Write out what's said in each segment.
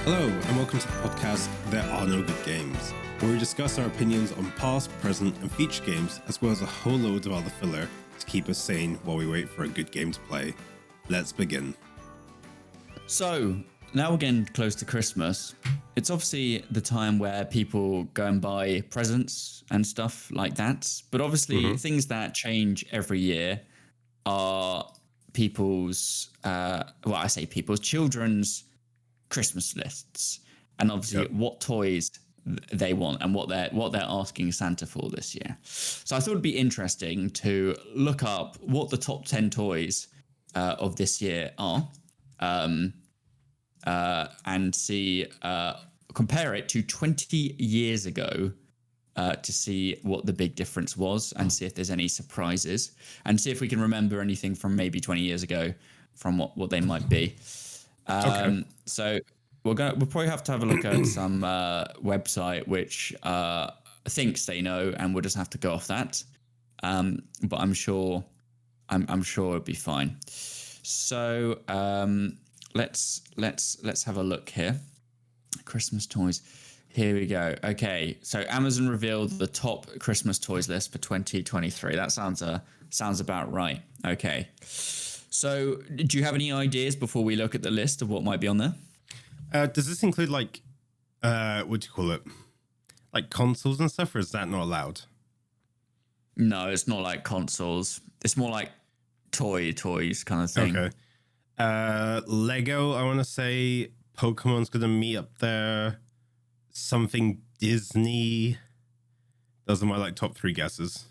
Hello, and welcome to the podcast There Are No Good Games, where we discuss our opinions on past, present, and future games, as well as a whole load of other filler to keep us sane while we wait for a good game to play. Let's begin. So, now we're getting close to Christmas. It's obviously the time where people go and buy presents and stuff like that. But obviously, things that change every year are children's Christmas lists, and obviously what toys they want and what they're asking Santa for this year. So I thought it'd be interesting to look up what the top 10 toys of this year are, and see compare it to 20 years ago to see what the big difference was, and see if there's any surprises, and see if we can remember anything from maybe 20 years ago from what they might be. So we'll probably have to have a look at some website which thinks they know, and we'll just have to go off that. But I'm sure it'll be fine. So let's have a look here. Christmas toys. Here we go. Okay, so Amazon revealed the top Christmas toys list for 2023. That sounds about right. Okay. So, do you have any ideas before we look at the list of what might be on there? Does this include what do you call it? Like consoles and stuff, or is that not allowed? No, it's not like consoles. It's more like toys kind of thing. Okay. Lego, I want to say Pokemon's going to meet up there. Something Disney. Those are my top 3 guesses.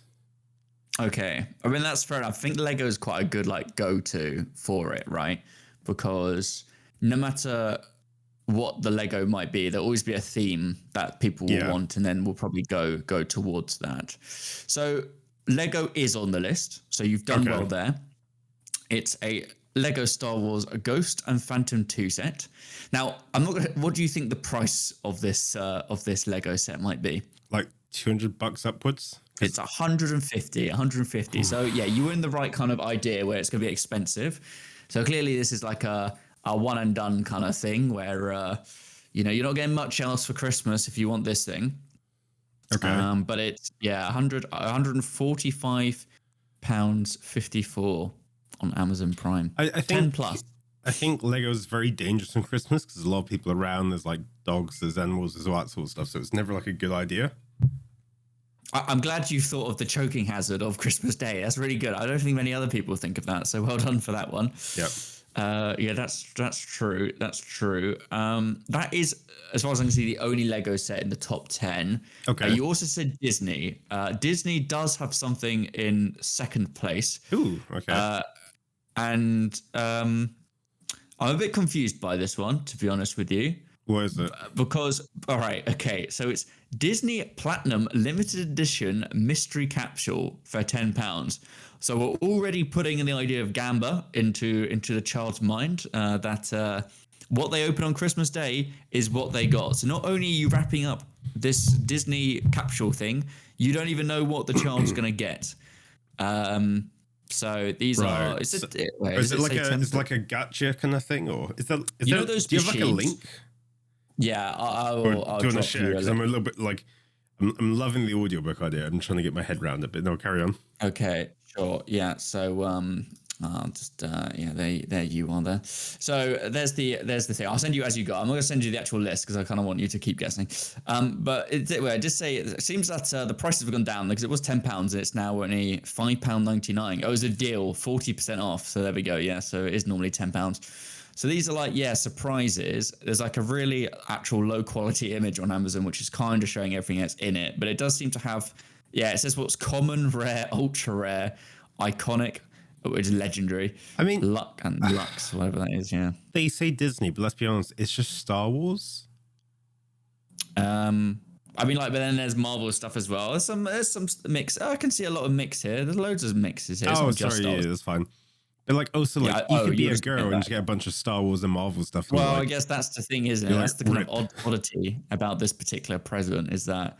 Okay. I mean, that's fair enough. I think Lego is quite a good go-to for it, right? Because no matter what the Lego might be, there'll always be a theme that people will want, and then we'll probably go towards that. So Lego is on the list, so you've done well there. It's a Lego Star Wars Ghost and Phantom 2 set. Now, what do you think the price of this Lego set might be? Like $200 upwards? It's 150. So yeah, you were in the right kind of idea where it's going to be expensive. So clearly this is like a one and done kind of thing where you're not getting much else for Christmas if you want this thing. Okay. But it's 145 pounds 54 on Amazon Prime. I think 10 plus. I think Lego's very dangerous on Christmas because there's a lot of people around. There's dogs, there's animals, there's all that sort of stuff. So it's never a good idea. I'm glad you thought of the choking hazard of Christmas Day. That's really good. I don't think many other people think of that. So well done for that one. Yep. That's true. That's true. That is, as far as I can see, the only Lego set in the top 10. Okay. You also said Disney. Disney does have something in second place. Ooh, okay. And I'm a bit confused by this one, to be honest with you. What is it? Because, all right, okay, so it's Disney Platinum Limited Edition Mystery Capsule for £10. So we're already putting in the idea of Gamba into the child's mind, that what they open on Christmas Day is what they got. So not only are you wrapping up this Disney capsule thing, you don't even know what the child's going to get. So these are. Is it like a gotcha kind of thing, or is that? Do you have a link? Yeah, I'll do you want to share? Because I'm a little bit I'm loving the audiobook idea. I'm trying to get my head around it, but no, carry on. Okay, sure. Yeah. So there you are there. So there's the thing. I'll send you as you go. I'm not going to send you the actual list because I kind of want you to keep guessing. But just say it seems that the prices have gone down because it was £10 and it's now only £5.99. Oh, it was a deal, 40% off. So there we go. Yeah. So it is normally £10. So these are surprises. There's a really actual low quality image on Amazon, which is kind of showing everything that's in it. But it does seem to have, it says what's common, rare, ultra rare, iconic, which is legendary. I mean, Luck and Lux, whatever that is, yeah. They say Disney, but let's be honest, it's just Star Wars. But then there's Marvel stuff as well. There's some mix. I can see a lot of mix here. There's loads of mixes here. Oh, sorry, yeah, that's fine. But you could be a girl and just get a bunch of Star Wars and Marvel stuff. Well, I guess that's the thing, isn't it? That's the kind of oddity about this particular present is that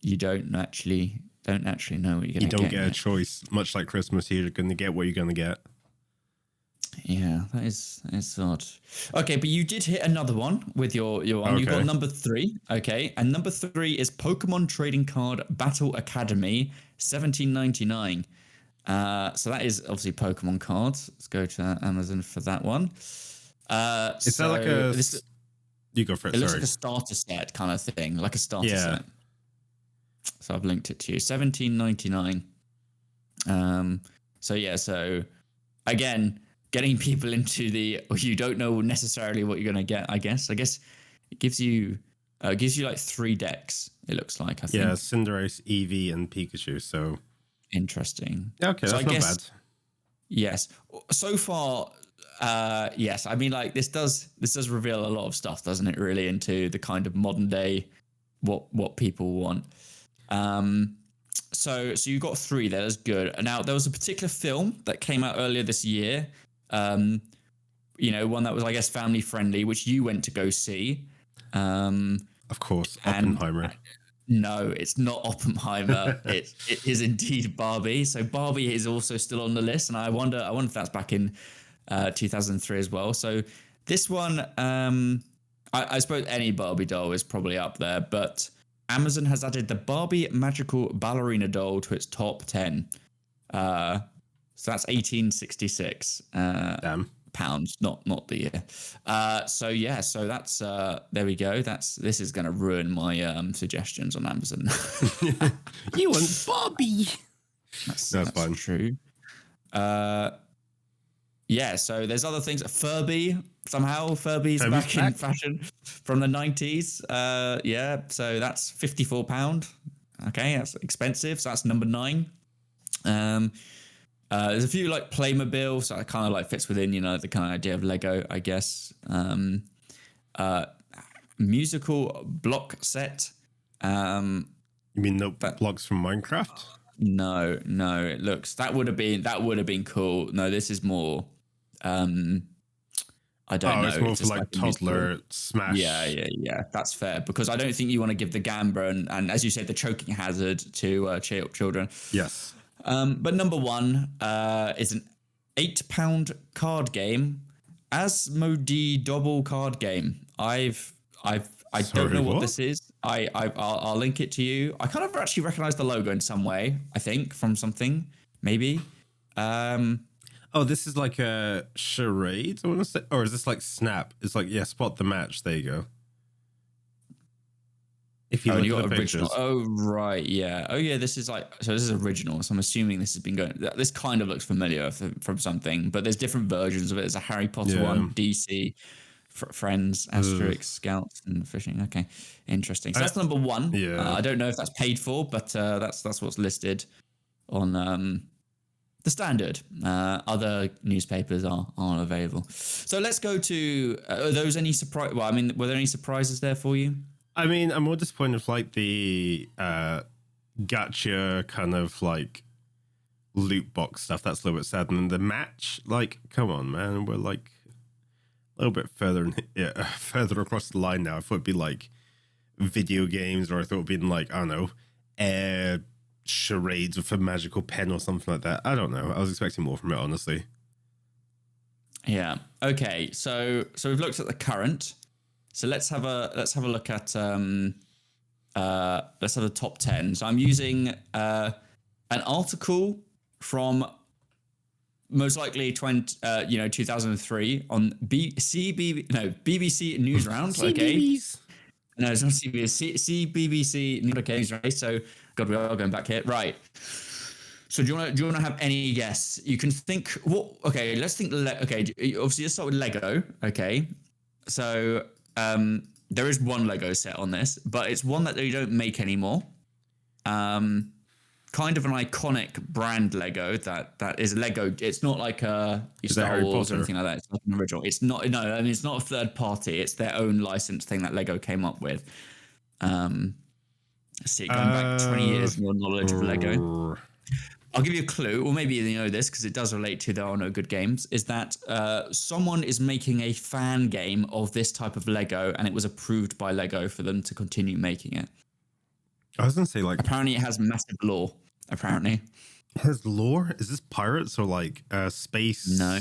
you don't actually know what you're going to get. You don't get a choice. Much like Christmas, you're going to get what you're going to get. Yeah, that is odd. Okay, but you did hit another one with your one. You got Okay. number 3. Okay, and number 3 is Pokemon Trading Card Battle Academy, 1799. So that is obviously Pokemon cards. Let's go to Amazon for that one. Is that like So this You go for it. it looks Sorry. like a starter set kind of thing, like a starter Yeah. set. So I've linked it to you. 1799. So yeah, so again, getting people into you don't know necessarily what you're gonna get, I guess. It gives you like 3 decks, it looks like, I think. Yeah, Cinderace, Eevee, and Pikachu. So Interesting. okay, So that's not bad. Yes. So far, yes. I mean, like this does reveal a lot of stuff, doesn't it? Really, into the kind of modern day what people want. So you got 3 there. That's good. Now there was a particular film that came out earlier this year. One that was, I guess, family friendly, which you went to go see. Of course, Oppenheimer. No, it's not Oppenheimer. it is indeed Barbie. So Barbie is also still on the list, and I wonder if that's back in 2003 as well. So this one, I suppose any Barbie doll is probably up there, but Amazon has added the Barbie Magical Ballerina doll to its top 10. So that's 1866. Damn. Pounds, not the year. So that's there we go. This is going to ruin my suggestions on Amazon. You want Barbie? That's fine. True. Yeah, so there's other things. Furby's back in fashion from the 90s. Yeah, so that's £54. Okay, that's expensive. So that's number 9. There's a few like Playmobil, so it kind of like fits within, the kind of idea of Lego, I guess. Musical block set. You mean blocks from Minecraft? No, it looks that would have been cool. No, this is more. I don't know. It's more for like toddler Smash. Yeah. That's fair, because I don't think you want to give the gamba and as you said, the choking hazard to children. Yes. But number 1 is an £8 card game, Asmodee double card game. I don't know what this is. I'll link it to you. I kind of actually recognize the logo in some way, I think, from something, maybe. This is like a charade, I want to say. Or is this like Snap? It's like, spot the match. There you go. If you look at the pictures. Oh, right, yeah. Oh, yeah, this is original. So I'm assuming this has been going... This kind of looks familiar from something, but there's different versions of it. There's a Harry Potter one, DC, Friends, Asterix, Scouts, and Fishing. Okay, interesting. So that's number 1. Yeah. I don't know if that's paid for, but that's what's listed on the standard. Other newspapers aren't available. So let's go to... are those any surprise... Well, I mean, were there any surprises there for you? I mean, I'm more disappointed with like the gacha kind of like loot box stuff. That's a little bit sad. And the match, like, come on, man, we're like a little bit further across the line now. I thought it'd be like video games, or I thought it'd be like, I don't know, charades with a magical pen or something like that. I don't know. I was expecting more from it, honestly. Yeah. Okay. So we've looked at the current. So let's have a look at let's have the top 10. So I'm using an article from most likely 2003 on BBC Newsround. Okay. No, it's not CBBC. CBBC. Okay, right. So God, we are going back here. Right. So do you want to have any guess? You can think. What? Okay. Let's think. Okay. Obviously, let's start with Lego. Okay. So. There is one Lego set on this, but it's one that they don't make anymore. Kind of an iconic brand Lego that is Lego. It's not like Star Wars or anything like that. It's not an original. It's not. No, I mean, it's not a third party. It's their own licensed thing that Lego came up with. Let's see, going back 20 years in your knowledge of Lego. I'll give you a clue, or maybe you know this because it does relate to There Are No Good Games, is that someone is making a fan game of this type of Lego, and it was approved by Lego for them to continue making it. I was going to say, like... Apparently it has massive lore, apparently. It has lore? Is this pirates or like space? No.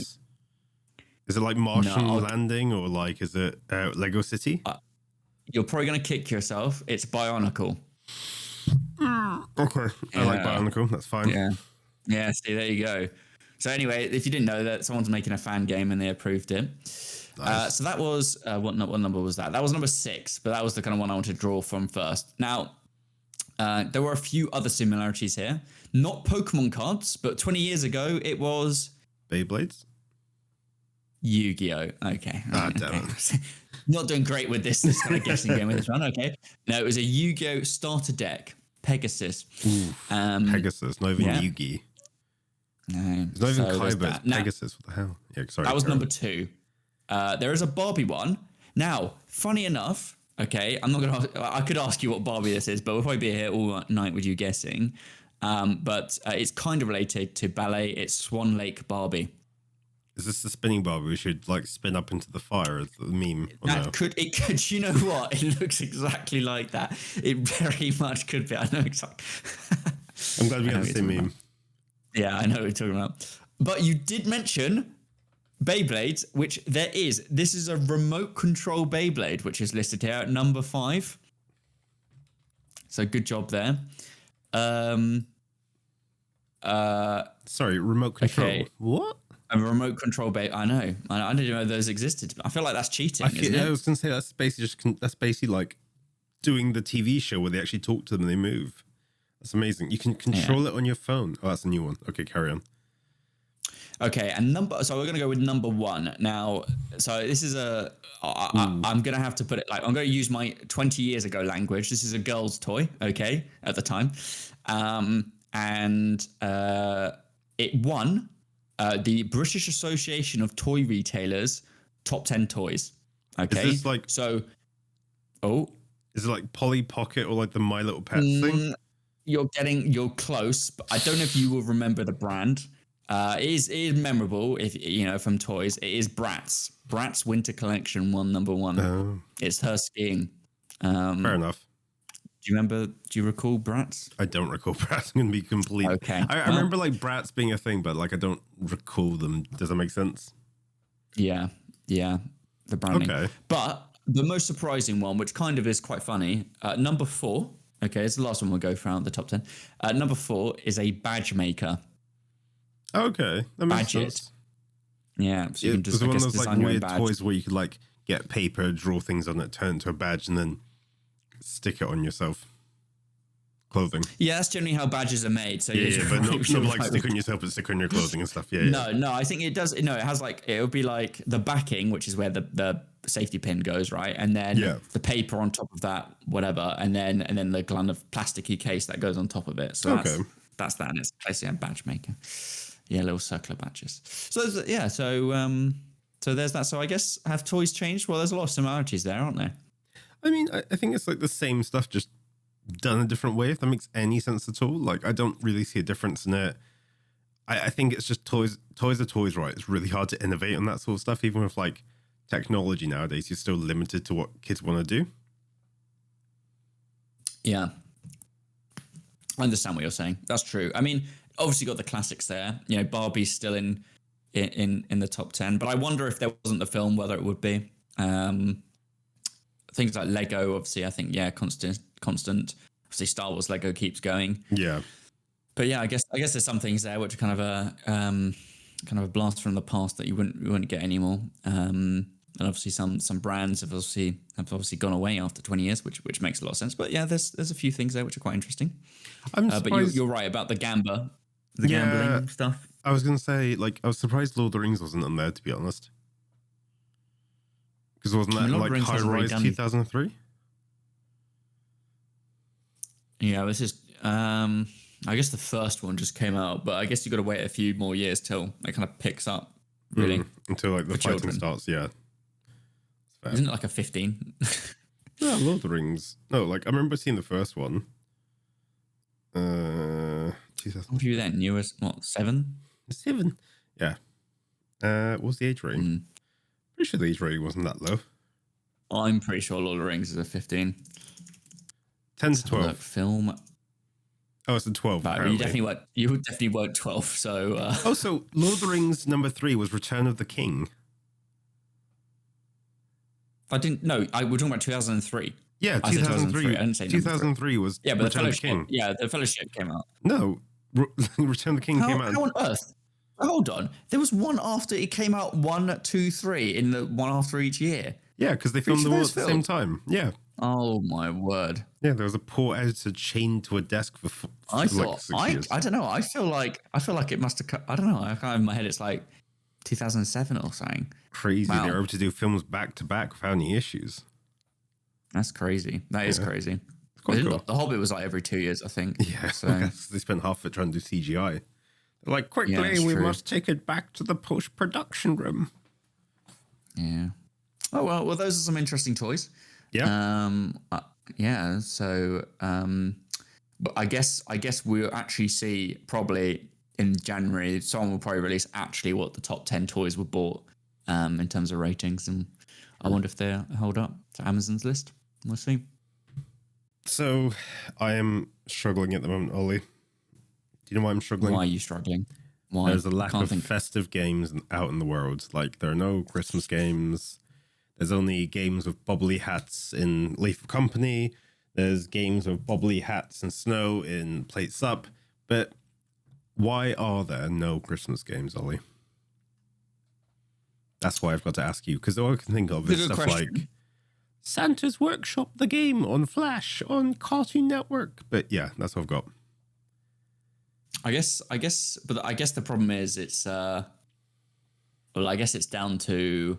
Is it like Martian No, Landing or like is it Lego City? you're probably gonna kick yourself. It's Bionicle. Okay, I like Bionicle. That's fine. Yeah. Yeah. See, there you go. So anyway, if you didn't know that, someone's making a fan game and they approved it. Nice. So that was what number was that? That was number 6, but that was the kind of one I wanted to draw from first. Now, there were a few other similarities here. Not Pokemon cards, but 20 years ago it was Beyblades. Yu-Gi-Oh. Okay. Damn it. Not doing great with this kind of guessing game with this one. Okay. No, it was a Yu-Gi-Oh starter deck, Pegasus. Pegasus, not even Yugi. No, it's not even Kaiba. Pegasus. What the hell? Yeah, sorry. That was number 2. There is a Barbie one. Now, funny enough, okay, I'm not gonna. I could ask you what Barbie this is, but we'll probably be here all night with you guessing. But it's kind of related to ballet. It's Swan Lake Barbie. Is this the spinning Barbie we should like spin up into the fire as the meme? It could. You know what? It looks exactly like that. It very much could be. I know exactly. I'm glad we got the same meme. Yeah, I know what you're talking about. But you did mention Beyblades, which there is. This is a remote control Beyblade, which is listed here at number 5. So good job there. Sorry, remote control. Okay. What? A remote control Beyblade. I know. I didn't know those existed. I feel like that's cheating, isn't it? I was going to say that's basically like doing the TV show where they actually talk to them and they move. That's amazing. You can control it on your phone. Oh, that's a new one. Okay, carry on. Okay, and so we're gonna go with number 1 now. So this is I'm gonna have to put it like I'm gonna use my 20 years ago language. This is a girl's toy, okay, at the time, and it won the British Association of Toy Retailers top 10 toys. Okay, is this like so? Is it like Polly Pocket or like the My Little Pets thing? You're close, but I don't know if you will remember the brand. It is memorable if you know from toys. It is Bratz. Bratz Winter Collection won number 1. Oh. It's her skiing. Fair enough. Do you recall Bratz? I don't recall Bratz. I'm gonna be complete. Okay. I remember like Bratz being a thing, but like I don't recall them. Does that make sense? Yeah. The branding. Okay. But the most surprising one, which kind of is quite funny, number 4. Okay, it's the last one we'll go for out the top 10. Number 4 is a badge maker. Okay, that makes Badge sense. Yeah, so you can just one of those like weird badge. toys where you could like get paper, draw things on it, turn it into a badge, and then stick it on yourself. Clothing. Yeah, that's generally how badges are made. So but not like stick on yourself, but stick on your clothing and stuff. No, I think it does. No, it has like it would be like the backing, which is where the safety pin goes, right, and then the paper on top of that, whatever, and then the kind of plasticky case that goes on top of it. So that's that, and it's basically a badge maker. Yeah, little circular badges. So so there's that. So I guess have toys changed? Well, there's a lot of similarities there, aren't there? I mean, I think it's like the same stuff, just done a different way, if that makes any sense at all. Like, I don't really see a difference in it. I think it's just toys are toys, right? It's really hard to innovate on that sort of stuff. Even with like technology nowadays, you're still limited to what kids want to do. Yeah. I understand what you're saying. That's true. I mean, obviously got the classics there. You know, Barbie's still in the top 10, but I wonder if there wasn't the film, whether it would be. Things like Lego, obviously, I think, constant. Obviously, Star Wars Lego keeps going. Yeah. But yeah, I guess there's some things there which are kind of a blast from the past that you wouldn't get anymore. And obviously some brands have obviously gone away after 20 years, which makes a lot of sense. But yeah, there's a few things there which are quite interesting. But you're right about the gambling stuff. I was gonna say, like, I was surprised Lord of the Rings wasn't on there, to be honest. Because wasn't that like High Rise 2003? Yeah, this is. I guess the first one just came out, but I guess you got to wait a few more years till it kind of picks up. Really, until like the fighting starts. Yeah, isn't it like a 15? No, Lord of the Rings. No, like I remember seeing the first one. 2000. What were you then? You were what, 7? 7. Yeah. What was the age rating? Pretty sure the age rating wasn't that low. I'm pretty sure Lord of the Rings is a 15. 10 to 12. Film. Oh, it's a 12. Right, you definitely weren't 12. So. So Lord of the Rings number 3 was Return of the King. I didn't. No, we're talking about 2003. Yeah, I said 2003. I didn't say 2003 was yeah, but Return of the King. the Fellowship came out. No, Return of the King came out. How on earth? Hold on. There was one after it came out 1, 2, 3 in the one after each year. Yeah, because they filmed them all at the same time. Yeah. Oh my word. Yeah, there was a poor editor chained to a desk for like 6 years. I don't know. I feel like it must have. I don't know. I can't in my head. It's like 2007 or something. Crazy. Wow. They were able to do films back to back without any issues. That's crazy. That is crazy. Cool. The Hobbit was like every 2 years, I think. Yeah. So they spent half of it trying to do CGI. They're like, quickly, we must take it back to the post-production room. Yeah. Oh well, those are some interesting toys. Yeah. Yeah. So, but I guess we'll actually see probably in January. Someone will probably release actually what the top 10 toys were bought, in terms of ratings, and I wonder if they hold up to Amazon's list. We'll see. So, I am struggling at the moment, Ollie. Do you know why I'm struggling? Why are you struggling? Why? There's a lack of festive games out in the world. Like, there are no Christmas games. There's only games with bubbly hats in Leaf Company. There's games with bubbly hats and snow in Plates Up. But why are there no Christmas games, Ollie? That's why I've got to ask you. Because all I can think of is stuff like Santa's Workshop, the game on Flash, on Cartoon Network. But yeah, that's what I've got. I guess the problem is it's I guess it's down to,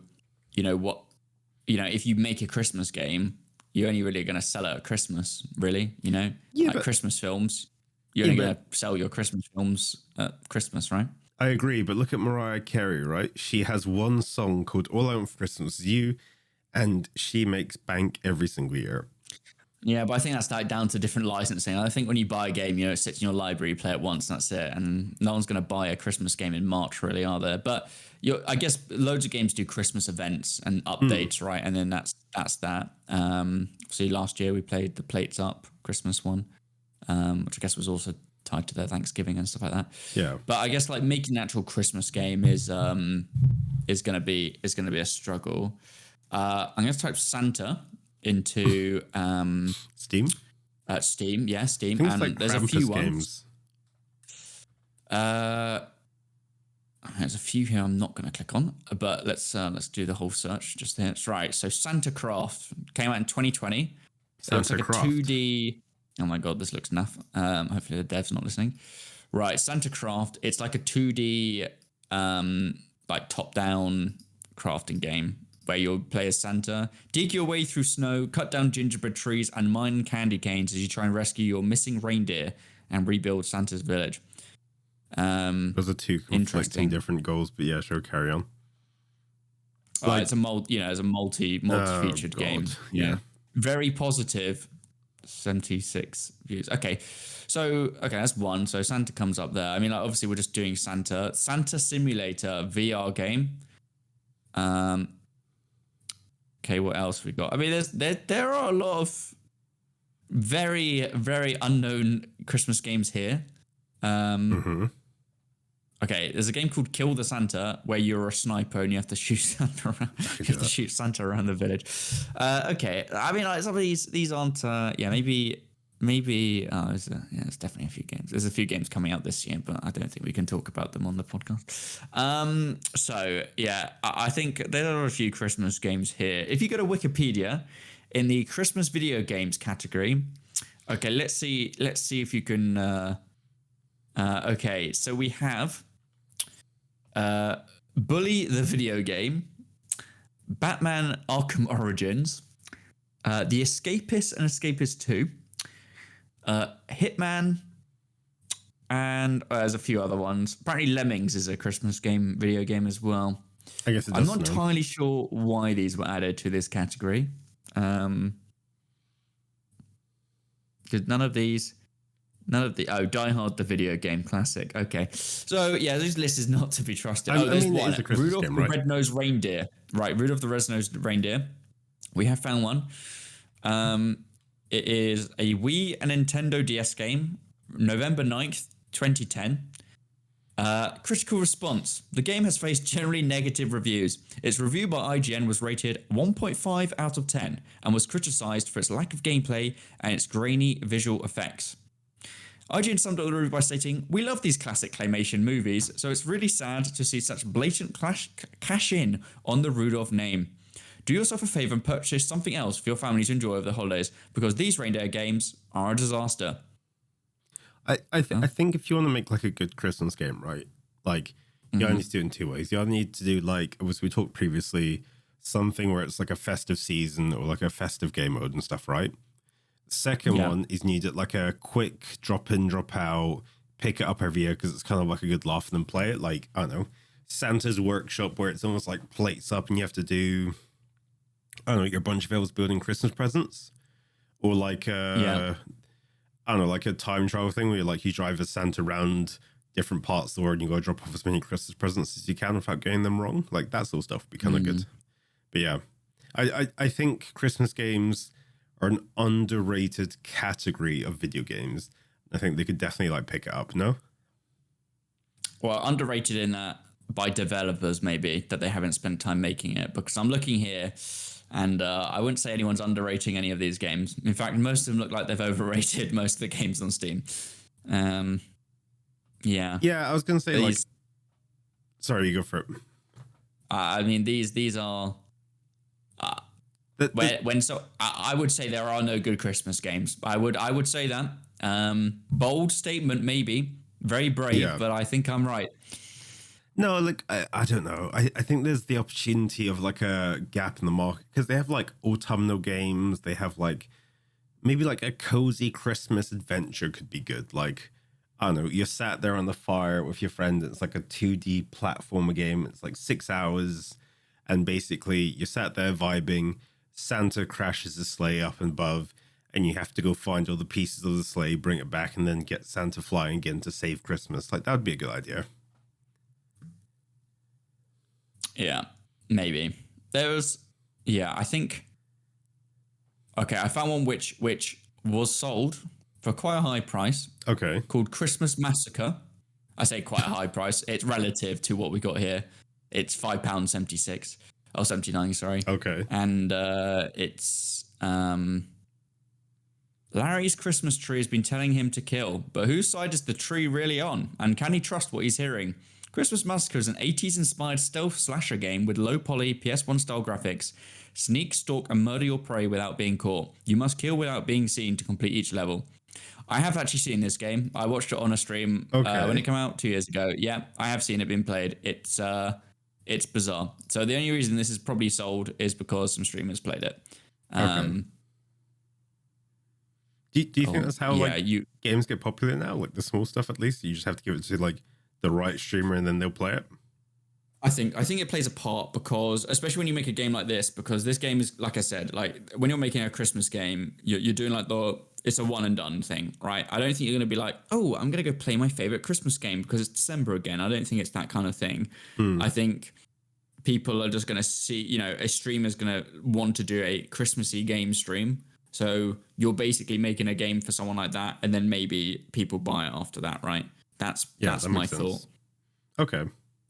if you make a Christmas game, you're only really going to sell it at Christmas, really, like Christmas films. You're only going to sell your Christmas films at Christmas, right? I agree, but look at Mariah Carey, right? She has one song called All I Want for Christmas Is You, and she makes bank every single year. Yeah, but I think that's like down to different licensing. I think when you buy a game, it sits in your library, you play it once, and that's it. And no one's going to buy a Christmas game in March, really, are there? But I guess loads of games do Christmas events and updates, right? And then that's that. See, last year we played the Plates Up Christmas one, which I guess was also tied to their Thanksgiving and stuff like that. Yeah. But I guess like making an actual Christmas game is going to be a struggle. I'm going to type Santa into Steam. Steam, yeah, Steam, Things and like there's Krampus a few games. There's a few here I'm not going to click on, but let's do the whole search just there. That's right. So Santa Craft came out in 2020. So it's like Craft. a 2D. Oh my god, this looks naff. Hopefully the dev's not listening. Right, Santa Craft. It's like a 2D, like top-down crafting game, where you'll play as Santa, dig your way through snow, cut down gingerbread trees, and mine candy canes as you try and rescue your missing reindeer and rebuild Santa's village. Those are two conflicting different goals, but yeah, sure, carry on. It's a multi-featured game. Yeah. Very positive. 76 views. Okay, that's one. So Santa comes up there. I mean, like, obviously we're just doing Santa Simulator VR game. Okay, what else we got? I mean, there are a lot of very, very unknown Christmas games here. Okay, there's a game called Kill the Santa where you're a sniper and you have to shoot Santa around. You have to shoot Santa around the village. Okay, I mean, like, some of these aren't. Maybe. There's definitely a few games. There's a few games coming out this year, but I don't think we can talk about them on the podcast. So yeah, I think there are a few Christmas games here. If you go to Wikipedia, in the Christmas video games category, okay, let's see if you can. Okay, so we have Bully the video game, Batman Arkham Origins, The Escapist and Escapist 2, Hitman, and there's a few other ones. Apparently Lemmings is a Christmas video game as well. I guess I'm not entirely sure why these were added to this category. Because none of Die Hard, the video game classic. Okay, so yeah, this list is not to be trusted. There's one. Rudolph the Red-Nosed Reindeer. Right, Rudolph the Red-Nosed Reindeer. We have found one. It is a Wii and Nintendo DS game, November 9th, 2010. Critical response. The game has faced generally negative reviews. Its review by IGN was rated 1.5 out of 10 and was criticized for its lack of gameplay and its grainy visual effects. IGN summed up the review by stating, "We love these classic claymation movies, so it's really sad to see such blatant cash in on the Rudolph name. Do yourself a favour and purchase something else for your family to enjoy over the holidays, because these reindeer games are a disaster." I think if you want to make like a good Christmas game, right? Like you only need to do it in two ways. You either need to do like, as we talked previously, something where it's like a festive season or like a festive game mode and stuff, right? Second one is you need it like a quick drop in, drop out, pick it up every year because it's kind of like a good laugh and then play it. Like, I don't know, Santa's Workshop where it's almost like plates up and you have to do, I don't know, your bunch of elves building Christmas presents. Or like I don't know, like a time travel thing where you drive a Santa around different parts of the world and you go drop off as many Christmas presents as you can without getting them wrong. Like that sort of stuff would be kind of good. But yeah, I think Christmas games are an underrated category of video games. I think they could definitely like pick it up, no? Well, underrated in that by developers maybe, that they haven't spent time making it, because I'm looking here and I wouldn't say anyone's underrating any of these games. In fact, most of them look like they've overrated most of the games on Steam. Yeah. Yeah, I was going to say like... Sorry, you go for it. I mean, these are... I would say there are no good Christmas games. I would say that. Bold statement, maybe. Very brave, but I think I'm right. No, like, I don't know. I think there's the opportunity of like a gap in the market because they have like autumnal games. They have like maybe like a cozy Christmas adventure could be good. Like, I don't know, you're sat there on the fire with your friend. It's like a 2D platformer game. It's like 6 hours. And basically you're sat there vibing. Santa crashes the sleigh up and above. And you have to go find all the pieces of the sleigh, bring it back, and then get Santa flying again to save Christmas. Like, that would be a good idea. Yeah, maybe. I think... Okay, I found one which was sold for quite a high price. Okay. Called Christmas Massacre. I say quite a high price. It's relative to what we got here. It's £5.76. Oh, 79, sorry. Okay. And it's... Larry's Christmas tree has been telling him to kill, but whose side is the tree really on? And can he trust what he's hearing? Christmas Massacre is an 80s-inspired stealth slasher game with low-poly PS1-style graphics. Sneak, stalk, and murder your prey without being caught. You must kill without being seen to complete each level. I have actually seen this game. I watched it on a stream when it came out 2 years ago. Yeah, I have seen it being played. It's bizarre. So the only reason this is probably sold is because some streamers played it. Do you think that's how games get popular now? Like the small stuff, at least you just have to give it to like the right streamer and then they'll play it. I think it plays a part because, especially when you make a game like this, because this game is, like I said, like when you're making a Christmas game, you're doing like it's a one and done thing, right? I don't think you're going to be like, oh, I'm going to go play my favorite Christmas game because it's December again. I don't think it's that kind of thing. I think people are just going to see, a streamer's going to want to do a Christmassy game stream. So you're basically making a game for someone like that, and then maybe people buy it after that, right? That's my thought. Okay.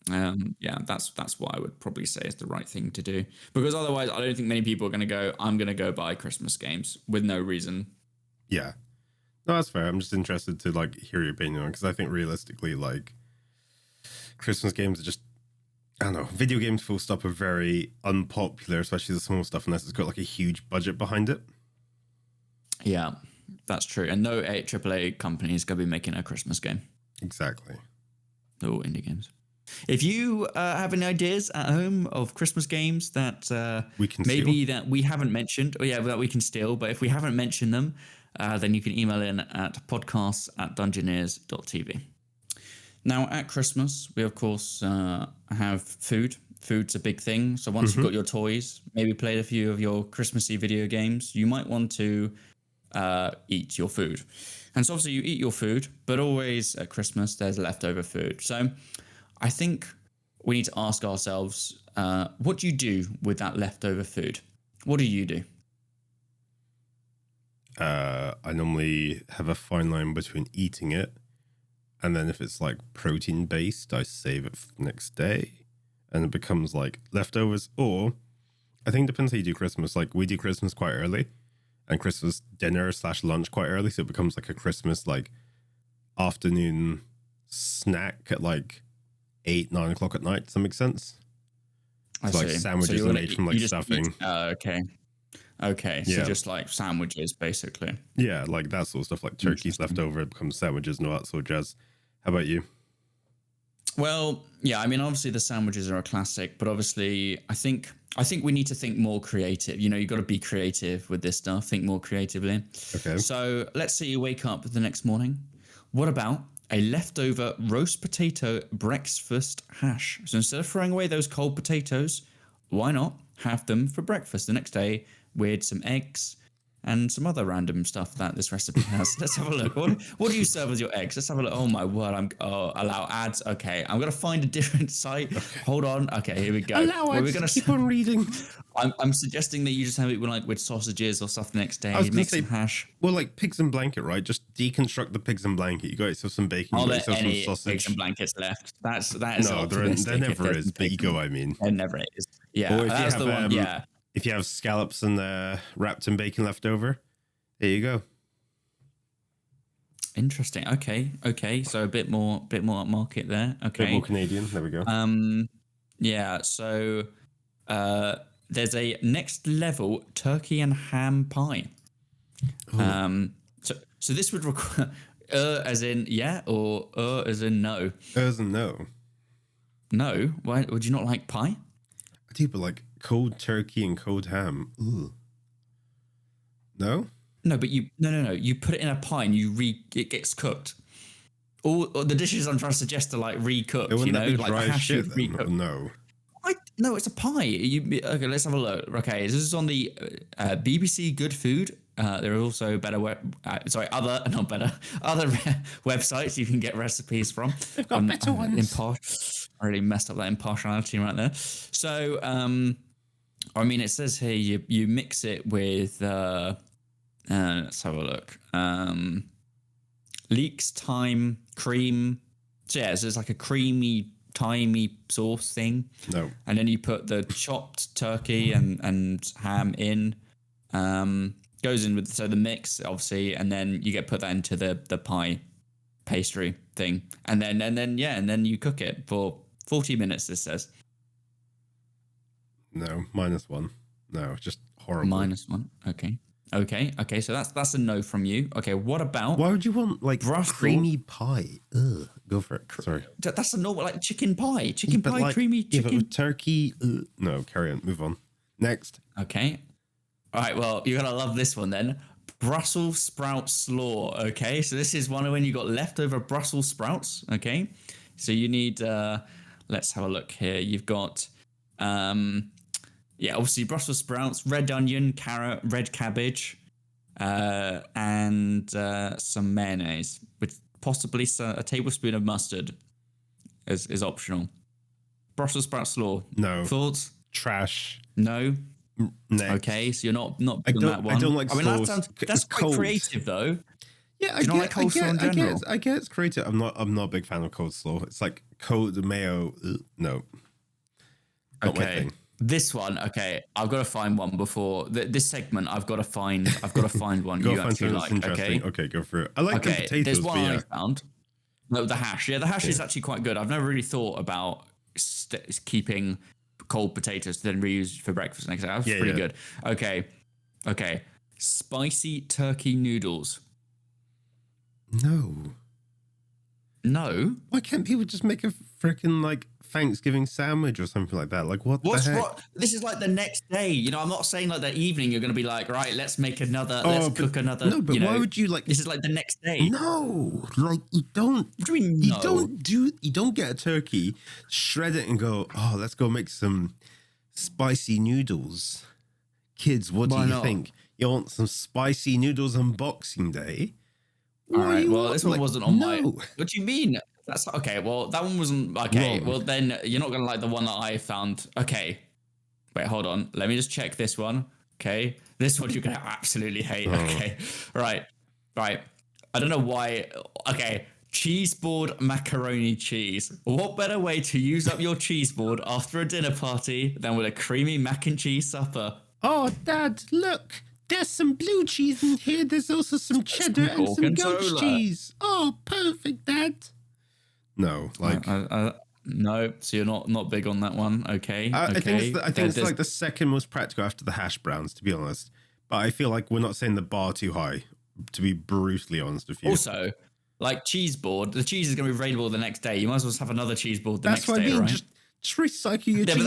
That's what I would probably say is the right thing to do, because otherwise I don't think many people are going to go, I'm going to go buy Christmas games with no reason. Yeah. No, that's fair. I'm just interested to like hear your opinion on it, because I think realistically, like Christmas games are just, I don't know, video games full stop are very unpopular, especially the small stuff, unless it's got like a huge budget behind it. Yeah, that's true. And no AAA company is going to be making a Christmas game. Exactly. They're all indie games. If you have any ideas at home of Christmas games that we can maybe steal, that we haven't mentioned, that we can steal, but if we haven't mentioned them, then you can email in at podcasts@dungeoneers.tv. Now, at Christmas, we, of course, have food. Food's a big thing. So once you've got your toys, maybe played a few of your Christmassy video games, you might want to eat your food. And so obviously you eat your food, but always at Christmas, there's leftover food. So I think we need to ask ourselves, what do you do with that leftover food? What do you do? I normally have a fine line between eating it And then if it's like protein based, I save it for the next day. And it becomes like leftovers. Or I think it depends how you do Christmas. Like we do Christmas quite early and Christmas dinner / lunch quite early. So it becomes like a Christmas like afternoon snack at like 8-9 o'clock at night. Does that make sense? I So see. like sandwiches are made from like stuffing. Okay. Okay. So Yeah. just like sandwiches, basically. Yeah, like that sort of stuff, like turkey's left over, it becomes sandwiches and all that sort of jazz. How about you? Well, yeah, I mean, obviously the sandwiches are a classic, but obviously I think we need to think more creative. You know, you've got to be creative with this stuff, think more creatively. Okay. So let's say you wake up the next morning. What about a leftover roast potato breakfast hash? So instead of throwing away those cold potatoes, why not have them for breakfast the next day with some eggs and some other random stuff that this recipe has? Let's have a look. What do you serve with your eggs? Let's have a look. Oh my word! Allow ads. Okay, I'm gonna find a different site. Okay. Hold on. Okay, here we go. Allow ads. We're gonna keep on reading. I'm suggesting that you just have it with sausages or stuff the next day. I was Make say, some hash. Well, like pigs and blanket, right? Just deconstruct the pigs and blanket. You got yourself some bacon. Are you got there yourself any some sausage. pigs and blankets left? That is no, there never is. But you go, I mean, there never is. Yeah, or if that's you have, the one. Yeah. If you have scallops and wrapped in bacon left over, there you go. Interesting. Okay. So a bit more market there. Okay. A bit more Canadian. There we go. Yeah. So, there's a next level turkey and ham pie. Ooh. So this would require as in yeah or as in no. As in no. No. Why would you not like pie? I do, but like cold turkey and cold ham. Ooh. No. No, but no. You put it in a pie and it gets cooked. All the dishes I'm trying to suggest are like recooked. You know, like dry hash shit, recooked. No. No, it's a pie. Okay, let's have a look. Okay, this is on the BBC Good Food. There are also other websites you can get recipes from. They've got better ones. I really messed up that impartiality right there. So, I mean, it says here you mix it with. Let's have a look. Leeks, thyme, cream. So yeah, so it's like a creamy, timey sauce thing. No. And then you put the chopped turkey and ham in. Goes in with the mix, obviously, and then you put that into the pie pastry thing. And then you cook it for 40 minutes, this says. No, -1. No, just horrible. -1. Okay. So that's a no from you. Okay, what about? Why would you want like creamy pie? Ugh, go for it. Sorry. That's a normal like chicken pie. Chicken pie, like, creamy chicken. Yeah, but with turkey. No, carry on. Move on. Next. Okay. All right. Well, you're gonna love this one then. Brussels sprout slaw. Okay, so this is one when you got leftover Brussels sprouts. Okay, so you need. Let's have a look here. You've got. Yeah, obviously Brussels sprouts, red onion, carrot, red cabbage, and some mayonnaise, with possibly a tablespoon of mustard is optional. Brussels sprout slaw. No. Thoughts? Trash. No. Next. Okay, so you're not doing that one. I don't like. I mean, that's quite cold. Creative though. Yeah, I get it's creative. I'm not a big fan of coleslaw. It's like cold mayo. No. Not my thing. This one, okay. I've got to find one before this segment. I've got to find one you actually like. Okay, go for it. I like the potatoes. There's one I found. No, the hash. Yeah, the hash is actually quite good. I've never really thought about keeping cold potatoes to then reuse for breakfast next day. That's pretty good. Okay. Spicy turkey noodles. No. Why can't people just make a freaking like Thanksgiving sandwich or something like that? Like what the heck? This is like the next day. You know, I'm not saying like that evening you're going to be like, right, let's make another, cook another. No, but why would you like? This is like the next day. No, like you don't. What do you mean no? You don't get a turkey, shred it, and go, oh, let's go make some spicy noodles. Kids, what do you think? You want some spicy noodles on Boxing Day? All right. Well, this one wasn't on my. What do you mean? That's okay. Well, that one wasn't okay. Wrong. Well, then you're not gonna like the one that I found. Okay. Wait, hold on. Let me just check this one. Okay. This one you're gonna absolutely hate. Okay. Right. I don't know why. Okay. cheese board macaroni cheese. What better way to use up your cheese board after a dinner party than with a creamy mac and cheese supper? Oh, Dad, look. There's some blue cheese in here. There's also some cheddar and some goat's cheese. Oh, perfect, Dad. No, like... no, so you're not big on that one. Okay. I think it's like the second most practical after the hash browns, to be honest. But I feel like we're not setting the bar too high, to be brutally honest with you. Also, like cheese board, the cheese is going to be available the next day. You might as well have another cheese board That's next day, what I mean. right? Just recycle your cheese board.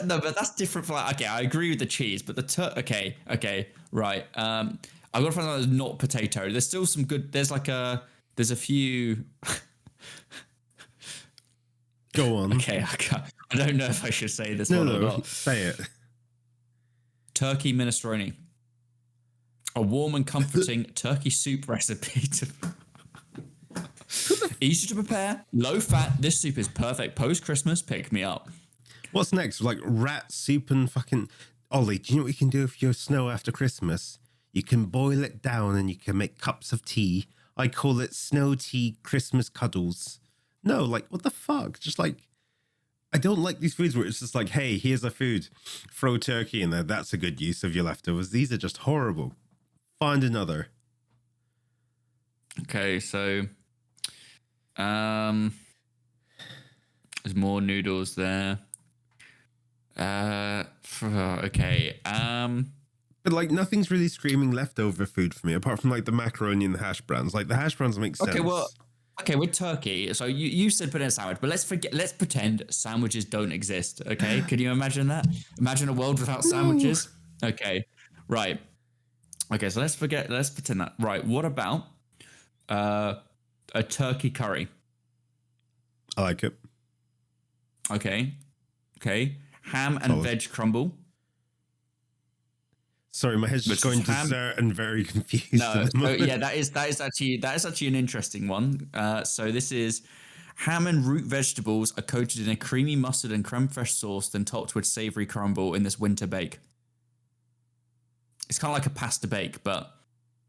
But that's different. For like, okay, I agree with the cheese, but okay, right. I've got to find out that's not potato. There's still some good. There's a few. Go on. Okay, I don't know if I should say this one or not. Say it. Turkey minestrone. A warm and comforting turkey soup recipe. Easy to prepare, low fat. This soup is perfect post-Christmas. Pick me up. What's next? Like rat soup and fucking... Ollie, do you know what you can do with your snow after Christmas? You can boil it down and you can make cups of tea. I call it snow tea Christmas cuddles. No, like, what the fuck? Just like, I don't like these foods where it's just like, hey, here's a food. Throw turkey in there. That's a good use of your leftovers. These are just horrible. Find another. Okay, so there's more noodles there. Okay. But like nothing's really screaming leftover food for me, apart from like the macaroni and the hash browns. Like the hash browns make sense. Okay, with turkey. So you said banana sandwich, but let's pretend sandwiches don't exist. Okay, can you imagine that? Imagine a world without sandwiches. Okay, right. Okay, so let's pretend that. Right. What about a turkey curry? I like it. Okay. Ham and veg crumble. Sorry, my head's just going dessert and very confused. No, that is actually an interesting one. So this is ham and root vegetables are coated in a creamy mustard and creme fraiche sauce, then topped with savory crumble in this winter bake. It's kind of like a pasta bake, but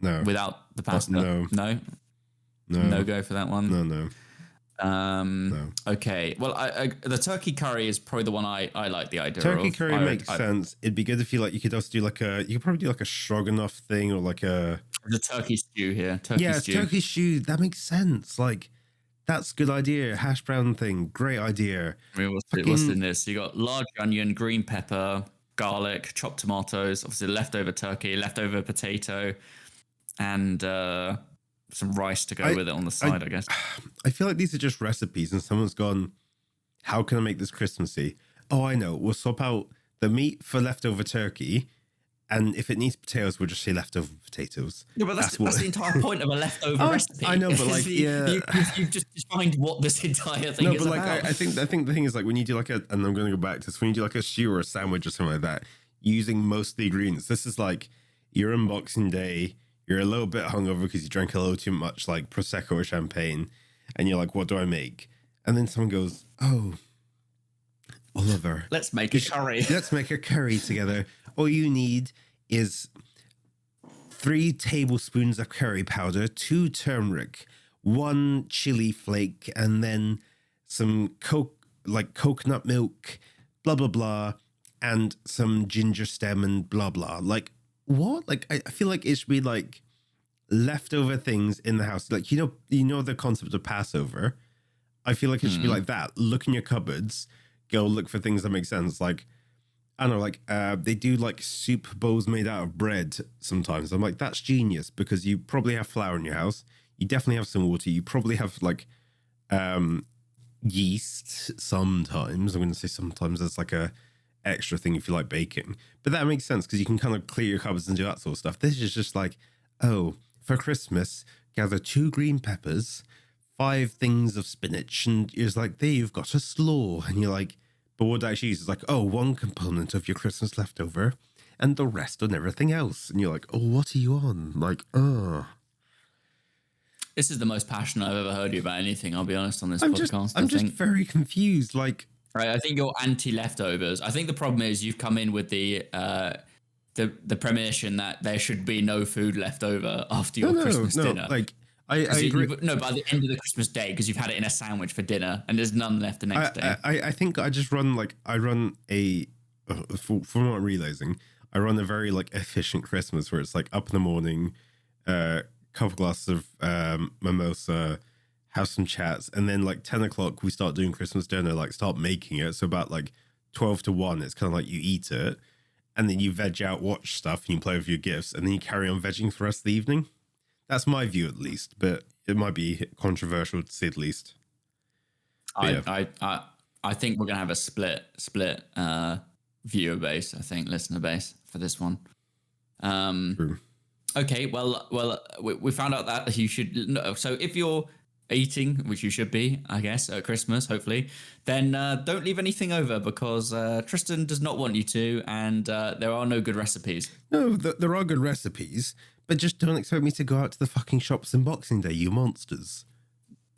without the pasta. No go for that one. No. Okay. Well, the turkey curry is probably the one I like the idea of. Turkey curry makes sense. It'd be good if you could also do you could probably do like a stroganoff thing or like the turkey stew here. Turkey stew. That makes sense. Like that's a good idea. Hash brown thing. Great idea. I mean, what's in this? You got large onion, green pepper, garlic, chopped tomatoes, obviously leftover turkey, leftover potato, and some rice to go with it on the side, I guess. I feel like these are just recipes and someone's gone, how can I make this Christmassy? Oh, I know. We'll swap out the meat for leftover turkey. And if it needs potatoes, we'll just say leftover potatoes. Yeah, but that's the entire point of a leftover recipe. I know, but like, you've just defined what this entire thing is about. I think the thing is like when you do and I'm going to go back to this, when you do like a stew or a sandwich or something like that, using most of the ingredients, this is like you're on Boxing Day, you're a little bit hungover because you drank a little too much like Prosecco or champagne. And you're like, what do I make? And then someone goes, oh, Oliver. Let's make a curry. Let's make a curry together. All you need is 3 tablespoons of curry powder, 2 turmeric, 1 chili flake, and then some coconut milk, blah, blah, blah, and some ginger stem and blah, blah. Like, what? Like, I feel like it should be like leftover things in the house. Like, you know the concept of Passover. I feel like it should be like that. Look in your cupboards, go look for things that make sense. Like, I don't know, like they do like soup bowls made out of bread sometimes. I'm like, that's genius because you probably have flour in your house. You definitely have some water. You probably have like yeast sometimes. I'm going to say sometimes as like a extra thing if you like baking. But that makes sense because you can kind of clear your cupboards and do that sort of stuff. This is just like, oh, for Christmas, gather 2 green peppers, 5 things of spinach, and it's like, there you've got a slaw. And you're like, but what I actually use is like, oh, 1 component of your Christmas leftover and the rest on everything else. And you're like, oh, what are you on? Like, oh. This is the most passionate I've ever heard you about anything, I'll be honest, on this podcast. I'm just very confused. Like, right, I think you're anti-leftovers. I think the problem is you've come in with the premonition that there should be no food left over after your Christmas dinner. Like, I agree. No, by the end of the Christmas day, because you've had it in a sandwich for dinner, and there's none left the next day. I think I just run a from what I'm realizing, I run a very like efficient Christmas where it's like up in the morning, couple glasses of mimosa, have some chats, and then like 10 o'clock we start doing Christmas dinner, like start making it. So about like 12 to 1, it's kind of like you eat it, and then you veg out, watch stuff, and you play with your gifts, and then you carry on vegging for the rest of the evening. That's my view at least, but it might be controversial to say the least. I think we're gonna have a split viewer base, I think, listener base for this one. True. Okay, well, we found out that you should. No, so if you're eating, which you should be, I guess, at Christmas, hopefully, then don't leave anything over, because Tristan does not want you to, and there are no good recipes. No, there are good recipes, but just don't expect me to go out to the fucking shops in Boxing Day, you monsters.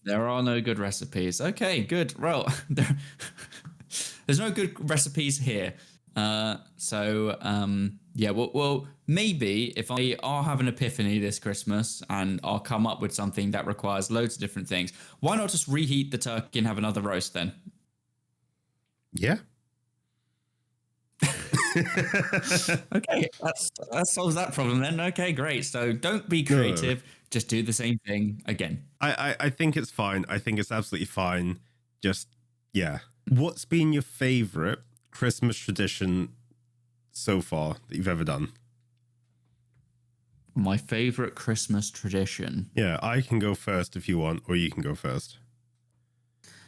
There are no good recipes. Okay, good. Well, there's no good recipes here. Yeah, well, maybe if I'll have an epiphany this Christmas and I'll come up with something that requires loads of different things, why not just reheat the turkey and have another roast then? Yeah. Okay, that solves that problem then. Okay, great. So don't be creative. No. Just do the same thing again. I think it's fine. I think it's absolutely fine. Just, yeah. What's been your favorite Christmas tradition so far that you've ever done? My favorite Christmas tradition. Yeah, I can go first if you want, or you can go first.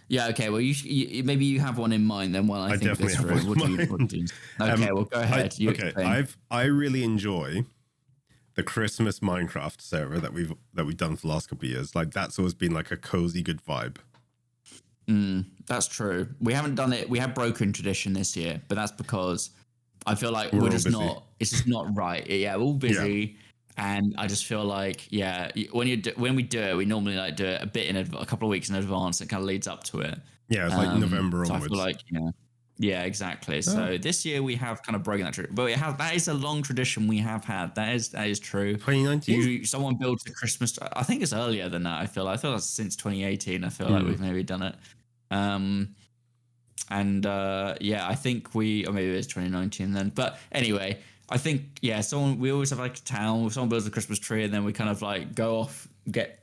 Yeah, okay. Well, you maybe you have one in mind then. While I think definitely this have one in mind. Okay, well, go ahead. I really enjoy the Christmas Minecraft server that we've done for the last couple of years. Like, that's always been like a cozy, good vibe. That's true. We haven't done it. We have broken tradition this year, but that's because I feel like we're just busy. Not. It's just not right. Yeah, we're all busy. Yeah. And I just feel like, yeah, when we do it, we normally like do it a bit a couple of weeks in advance. It kind of leads up to it. Yeah, it's like November onwards. I feel like, yeah, exactly. Oh. So this year we have kind of broken that tradition, but that is a long tradition we have had. That is true. 2019. Someone builds a Christmas. I think it's earlier than that. I feel like since 2018. I feel like we've maybe done it. I think or maybe it's 2019 then. But anyway. I think, we always have like a town, someone builds a Christmas tree, and then we kind of like go off, get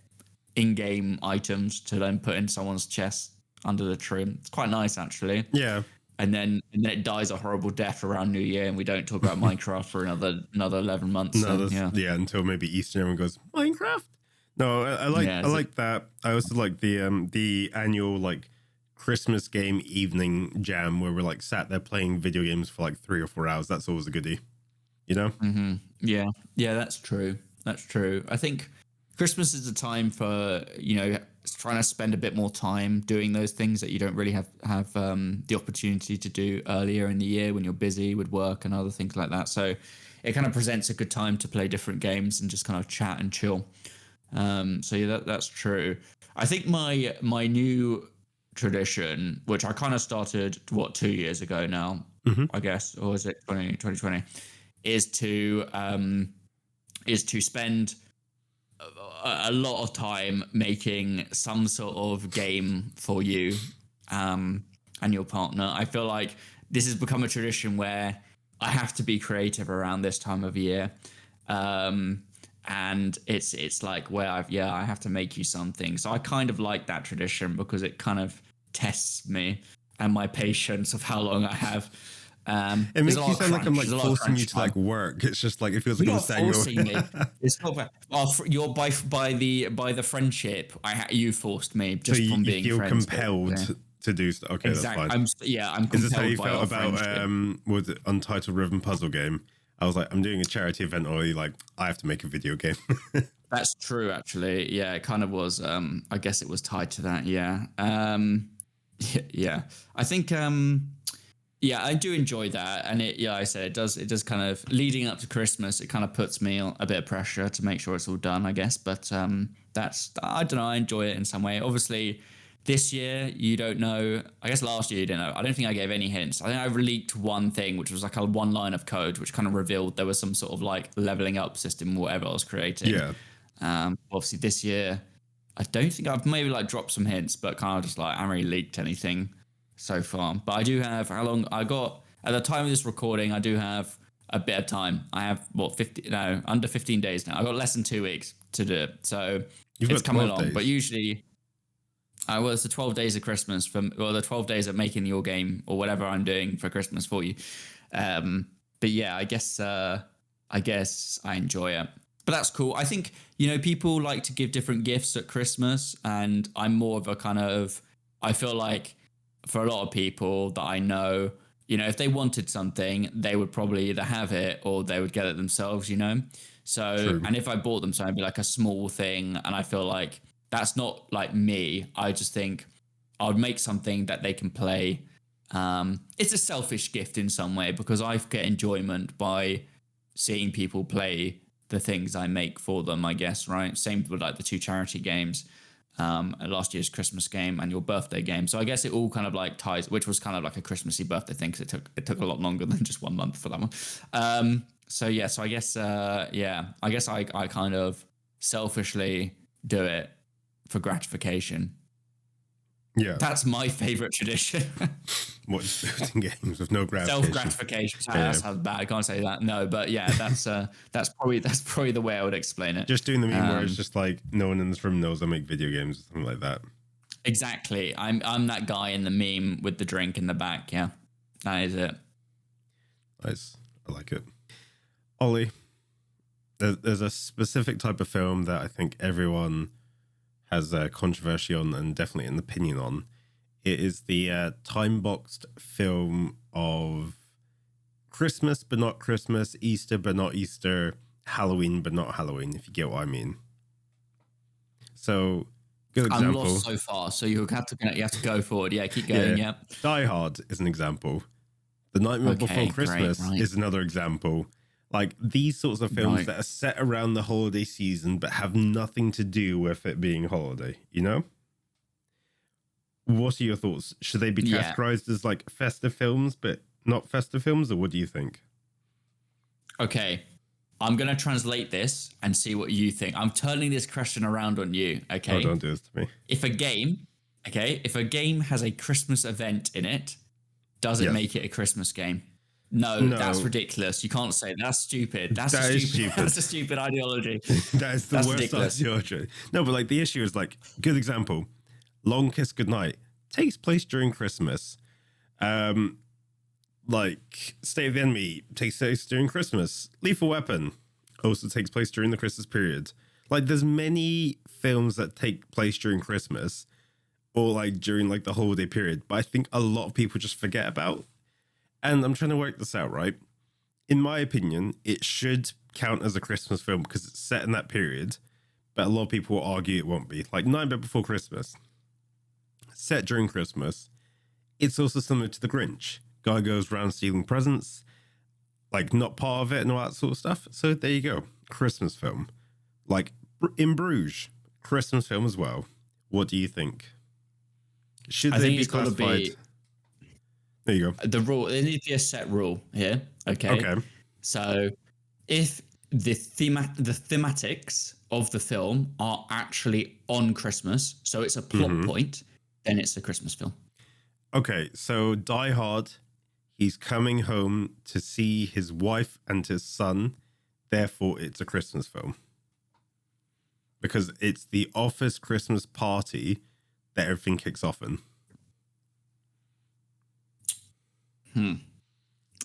in-game items to then put in someone's chest under the tree. It's quite nice, actually. Yeah. And then it dies a horrible death around New Year, and we don't talk about Minecraft for another 11 months. No, until maybe Easter, everyone goes, Minecraft? No, I like that. I also like the annual like Christmas game evening jam where we're like sat there playing video games for like 3 or 4 hours. That's always a goodie. You know? Mm-hmm. Yeah, that's true. I think Christmas is a time for, trying to spend a bit more time doing those things that you don't really have the opportunity to do earlier in the year when you're busy with work and other things like that. So it kind of presents a good time to play different games and just kind of chat and chill. That's true. I think my new tradition, which I kind of started 2 years ago now, I guess, or is it 2020? Is to spend a lot of time making some sort of game for you and your partner. I feel like this has become a tradition where I have to be creative around this time of year, and it's like where I have to make you something. So I kind of like that tradition because it kind of tests me and my patience of how long I have. It makes you sound like I'm like forcing you to like work. It's just like it feels like I'm saying forcing me. It's not bad. You're by the friendship. You forced me just from being friends. So you feel compelled to do stuff. Okay, exactly. That's fine. I'm compelled. Is this how you felt about was it Untitled Rhythm Puzzle Game? I was like, I'm doing a charity event, or like I have to make a video game. That's true, actually. Yeah, it kind of was. I guess it was tied to that. Yeah. Yeah. I think. Yeah, I do enjoy that, and I said it does kind of leading up to Christmas. It kind of puts me a bit of pressure to make sure it's all done, I guess. But I don't know. I enjoy it in some way. Obviously, this year you don't know. I guess last year you didn't know. I don't think I gave any hints. I think I leaked one thing, which was like one line of code, which kind of revealed there was some sort of like leveling up system, or whatever I was creating. Yeah. Obviously this year, I don't think I've maybe like dropped some hints, but kind of just like I haven't really leaked anything so far. But I do have how long I got at the time of this recording. I do have a bit of time. I have under 15 days now. I got less than 2 weeks to do it, so it's coming along. Days. But usually, it's the 12 days of Christmas the 12 days of making your game or whatever I'm doing for Christmas for you. But yeah, I guess I enjoy it. But that's cool. I think, people like to give different gifts at Christmas, and I'm more of a kind of, I feel like for a lot of people that I know, if they wanted something, they would probably either have it or they would get it themselves, So, True. And if I bought them something, it'd be like a small thing. And I feel like that's not like me. I just think I would make something that they can play. It's a selfish gift in some way because I get enjoyment by seeing people play the things I make for them, I guess, right? Same with like the 2 charity games, last year's Christmas game and your birthday game. So I guess it all kind of like ties, which was kind of like a Christmassy birthday thing because it took a lot longer than just 1 month for that one. So I guess I kind of selfishly do it for gratification. Yeah, that's my favorite tradition. What, building games with no gratification? Self-gratification. That sounds bad. I can't say that. No, but yeah, that's probably the way I would explain it. Just doing the meme where it's just like no one in this room knows I make video games or something like that. Exactly. I'm that guy in the meme with the drink in the back. Yeah, that is it. Nice. I like it. Ollie, there's a specific type of film that I think everyone has a controversy on and definitely an opinion on. It is the time-boxed film of Christmas but not Christmas, Easter but not Easter, Halloween but not Halloween, if you get what I mean. So, good example. I'm lost so far, so you have to go forward. Yeah, keep going. Yeah. Die Hard is an example. The Nightmare Before Christmas is another example. Like these sorts of films that are set around the holiday season but have nothing to do with it being holiday, What are your thoughts? Should they be categorized as like festive films but not festive films, or what do you think? Okay, I'm going to translate this and see what you think. I'm turning this question around on you, okay? Oh, don't do this to me. If a game has a Christmas event in it, does it make it a Christmas game? No, that's ridiculous. You can't say that. That's stupid. That's stupid. That's a stupid ideology. That is the worst ideology. No, but like the issue is like, good example, Long Kiss Goodnight takes place during Christmas. Like State of the Enemy takes place during Christmas. Lethal Weapon also takes place during the Christmas period. Like there's many films that take place during Christmas or like during like the holiday period, but I think a lot of people just forget about. And I'm trying to work this out, right? In my opinion, it should count as a Christmas film because it's set in that period, but a lot of people will argue it won't be. Like Nightmare Before Christmas, set during Christmas. It's also similar to The Grinch. Guy goes around stealing presents, like not part of it and all that sort of stuff. So there you go, Christmas film. Like In Bruges, Christmas film as well. What do you think? Should they be classified? There you go. The rule, there needs to be a set rule here. Okay. So if the thematics of the film are actually on Christmas, so it's a plot point, then it's a Christmas film. Okay, so Die Hard, he's coming home to see his wife and his son, therefore it's a Christmas film. Because it's the office Christmas party that everything kicks off in.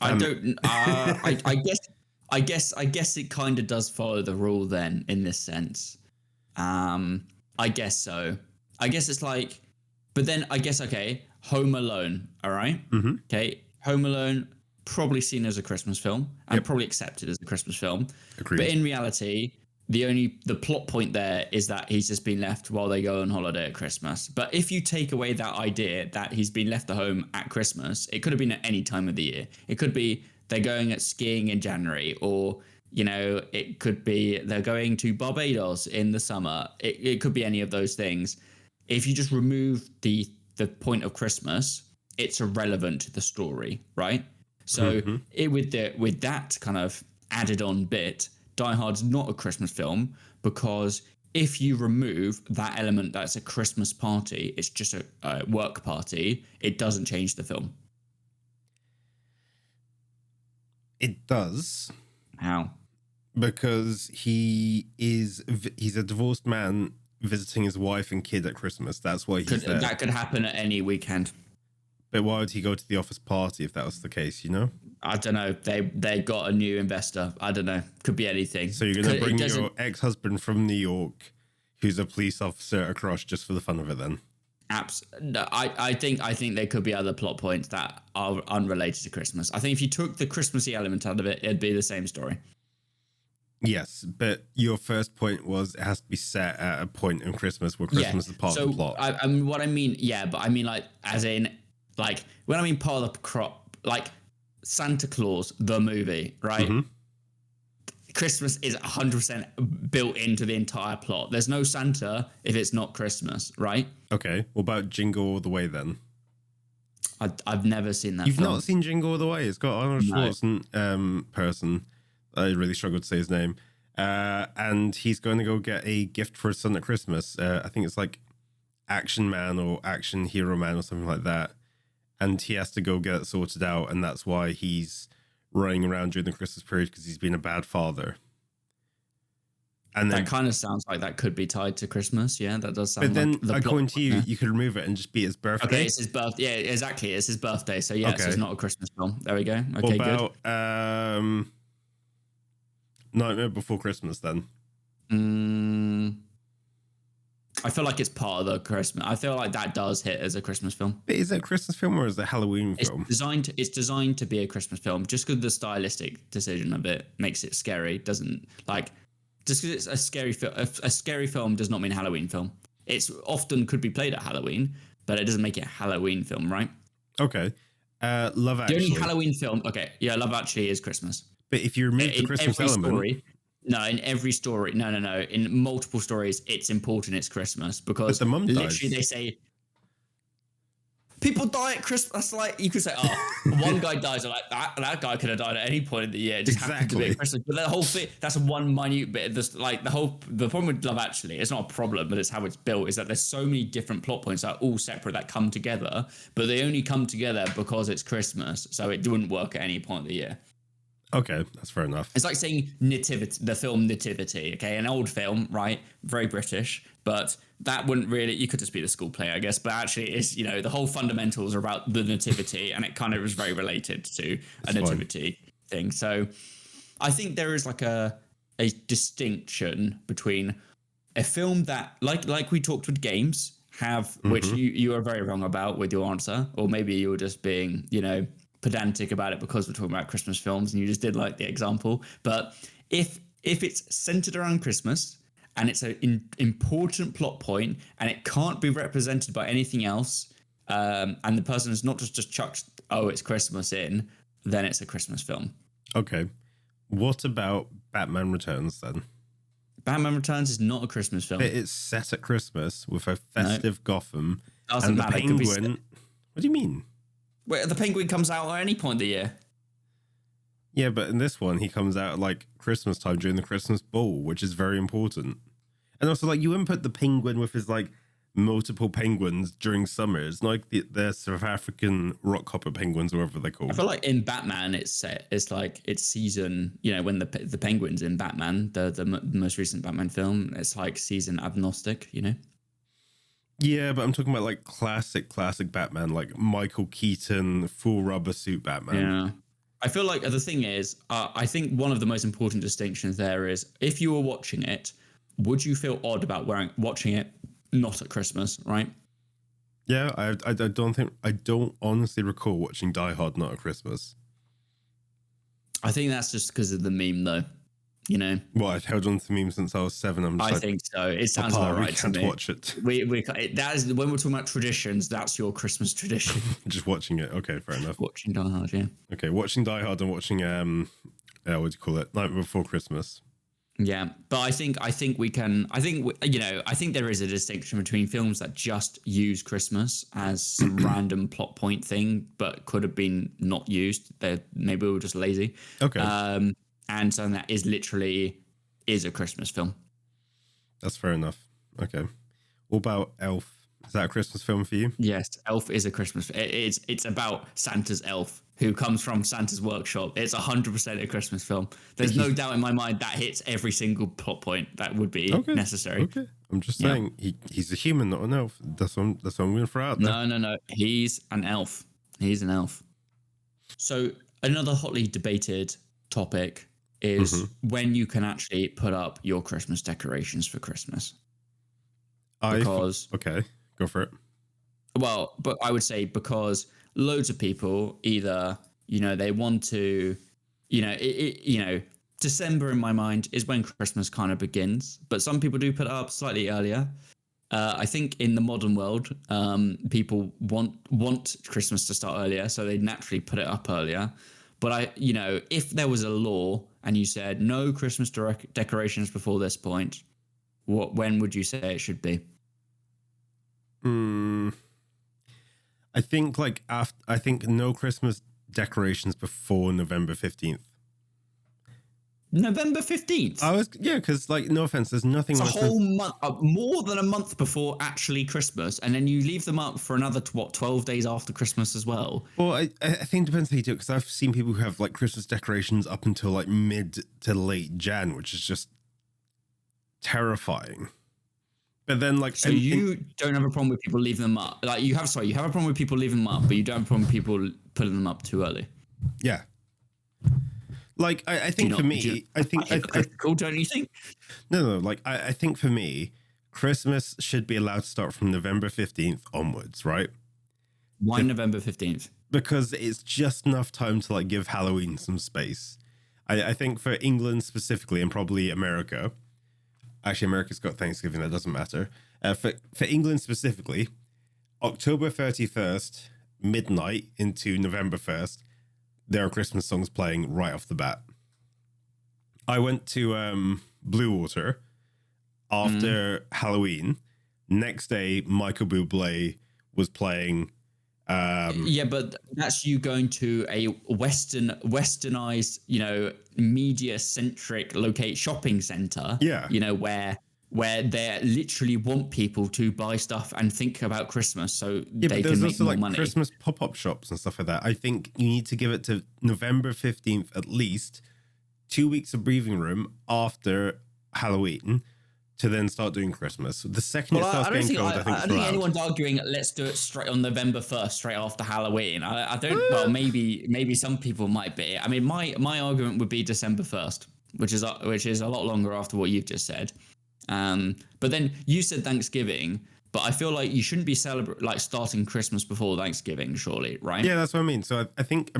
I don't. I guess it kind of does follow the rule then in this sense. I guess so. I guess it's like, but then I guess Home Alone. All right. Okay. Home Alone probably seen as a Christmas film and probably accepted as a Christmas film. Agreed. But in reality, the plot point there is that he's just been left while they go on holiday at Christmas. But if you take away that idea that he's been left at home at Christmas, it could have been at any time of the year. It could be they're going at skiing in January, or it could be they're going to Barbados in the summer. It could be any of those things. If you just remove the point of Christmas, it's irrelevant to the story, right? So with that kind of added on bit, Die Hard's not a Christmas film because if you remove that element that's a Christmas party, it's just a work party, it doesn't change the film. It does. How? Because he's a divorced man visiting his wife and kid at Christmas. That's why he's there. That could happen at any weekend. But why would he go to the office party if that was the case, you know? I don't know. They got a new investor. I don't know. Could be anything. So you're going to bring your ex-husband from New York, who's a police officer, across just for the fun of it then? No, I think there could be other plot points that are unrelated to Christmas. I think if you took the Christmassy element out of it, it'd be the same story. Yes, but your first point was it has to be set at a point in Christmas where Christmas is part of the plot. I mean, what I mean, but I mean like as in like when I mean part of the crop, like Santa Claus the movie, right? Mm-hmm. Christmas is 100% built into the entire plot. There's no Santa if it's not Christmas, right? Okay. What about Jingle All the Way then? I've never seen that. You've not seen Jingle All the Way? It's got Arnold Schwarzenegger person. I really struggled to say his name. And he's going to go get a gift for his son at Christmas. I think it's like Action Man or Action Hero Man or something like that. And he has to go get it sorted out. And that's why he's running around during the Christmas period because he's been a bad father. And then, that kind of sounds like that could be tied to Christmas. Yeah, that does sound. But then, according to you, you could remove it and just be his birthday. Okay, it's his birthday. Yeah, exactly. It's his birthday. So yes, it's not a Christmas film. There we go. Okay, what about, Nightmare Before Christmas then? I feel like it's part of the Christmas. I feel like that does hit as a Christmas film. But is it a Christmas film or is it a Halloween film? It's designed to be a Christmas film. Just because the stylistic decision of it makes it scary doesn't like. Just because it's a scary film, a scary film does not mean Halloween film. It's often could be played at Halloween, but it doesn't make it a Halloween film, right? Okay. Love Actually. The only Halloween film. Okay, yeah, Love Actually is Christmas. But if you remove the Christmas element, in every story, no. In multiple stories, it's important. It's Christmas because the mum literally dies. They say people die at Christmas. That's like you could say, one guy dies. Like that guy could have died at any point in the year. It just happened to be at Christmas. But the whole thing, that's one minute bit. The problem with Love Actually, it's not a problem, but it's how it's built. Is that there's so many different plot points that are all separate that come together, but they only come together because it's Christmas. So it wouldn't work at any point of the year. Okay, that's fair enough. It's like saying Nativity, the film Nativity, okay? An old film, right? Very British, but that wouldn't really, you could just be the school play, I guess, but actually it's, the whole fundamentals are about the Nativity and it kind of was very related to a Nativity thing. So I think there is like a distinction between a film that, like we talked with games, which you are very wrong about with your answer, or maybe you were just being, pedantic about it because we're talking about Christmas films and you just did like the example. But if it's centered around Christmas and it's an important plot point and it can't be represented by anything else, and the person is not just chucked, it's Christmas in, then it's a Christmas film. Okay. What about Batman Returns then? Batman Returns is not a Christmas film. But it's set at Christmas with a festive Gotham. Doesn't matter. The Penguin. What do you mean? Wait, the Penguin comes out at any point of the year. Yeah, but in this one, he comes out at like Christmas time during the Christmas Ball, which is very important. And also, like, you wouldn't put the Penguin with his like multiple penguins during summer. It's not like the South African rock hopper penguins, or whatever they're called. I feel like in Batman, it's season. When the Penguin's in Batman, the most recent Batman film, it's like season agnostic. Yeah, but I'm talking about like classic Batman, like Michael Keaton, full rubber suit Batman. Yeah. I feel like the thing is, I think one of the most important distinctions there is if you were watching it, would you feel odd about watching it not at Christmas, right? Yeah, I don't honestly recall watching Die Hard not at Christmas. I think that's just because of the meme though. Well, I've held on to the meme since I was 7. I think so. It sounds about right to me. Can't watch it. That is when we're talking about traditions. That's your Christmas tradition. Just watching it. Okay, fair enough. Watching Die Hard, yeah. Okay, watching Die Hard and watching what do you call it? Night Before Christmas. Yeah, but I think we can. I think there is a distinction between films that just use Christmas as some random plot point thing, but could have been not used. Maybe we were just lazy. Okay. And something that is literally is a Christmas film. That's fair enough. Okay. What about Elf? Is that a Christmas film for you? Yes, Elf is a Christmas. It's about Santa's elf who comes from Santa's workshop. It's 100% a Christmas film. There's no doubt in my mind that hits every single plot point that would be necessary. Okay. I'm just saying he's a human, not an elf. That's what I'm going to throw out there. No. He's an elf. He's an elf. So another hotly debated topic is when you can actually put up your Christmas decorations for Christmas. Okay, go for it. Well, but I would say because loads of people either, they want to, December in my mind is when Christmas kind of begins, but some people do put it up slightly earlier. I think in the modern world, people want Christmas to start earlier, so they naturally put it up earlier. But if there was a law and you said no Christmas decorations before this point, when would you say it should be? I think I think no Christmas decorations before November 15th. November 15th? Because no offense, there's nothing. It's a whole month, more than a month before actually Christmas, and then you leave them up for another 12 days after Christmas as well. Well, I think it depends how you do it, because I've seen people who have Christmas decorations up until mid to late Jan, which is just terrifying. But then so you don't have a problem with people leaving them up. You have a problem with people leaving them up, but you don't have a problem with people putting them up too early. Yeah. I think for me, I think cool, don't you think? No. I think for me, Christmas should be allowed to start from November 15th onwards, right? Why November 15th? Because it's just enough time to give Halloween some space. I think for England specifically, and probably America. Actually, America's got Thanksgiving. That doesn't matter. For England specifically, October 31st, midnight into November 1st, there are Christmas songs playing right off the bat. I went to Bluewater after Halloween. Next day, Michael Bublé was playing. But that's you going to a westernized, media-centric shopping center. Yeah. Where they literally want people to buy stuff and think about Christmas so they can make more money. Christmas pop-up shops and stuff like that. I think you need to give it to November 15th at least, 2 weeks of breathing room after Halloween to then start doing Christmas. The second it starts getting cold, I don't think anyone's arguing let's do it straight on November 1st, straight after Halloween. I don't. Well, maybe some people might be. I mean, my argument would be December 1st, which is a lot longer after what you've just said. But then you said Thanksgiving, but I feel like you shouldn't be starting Christmas before Thanksgiving, surely, right? Yeah, that's what I mean. So I think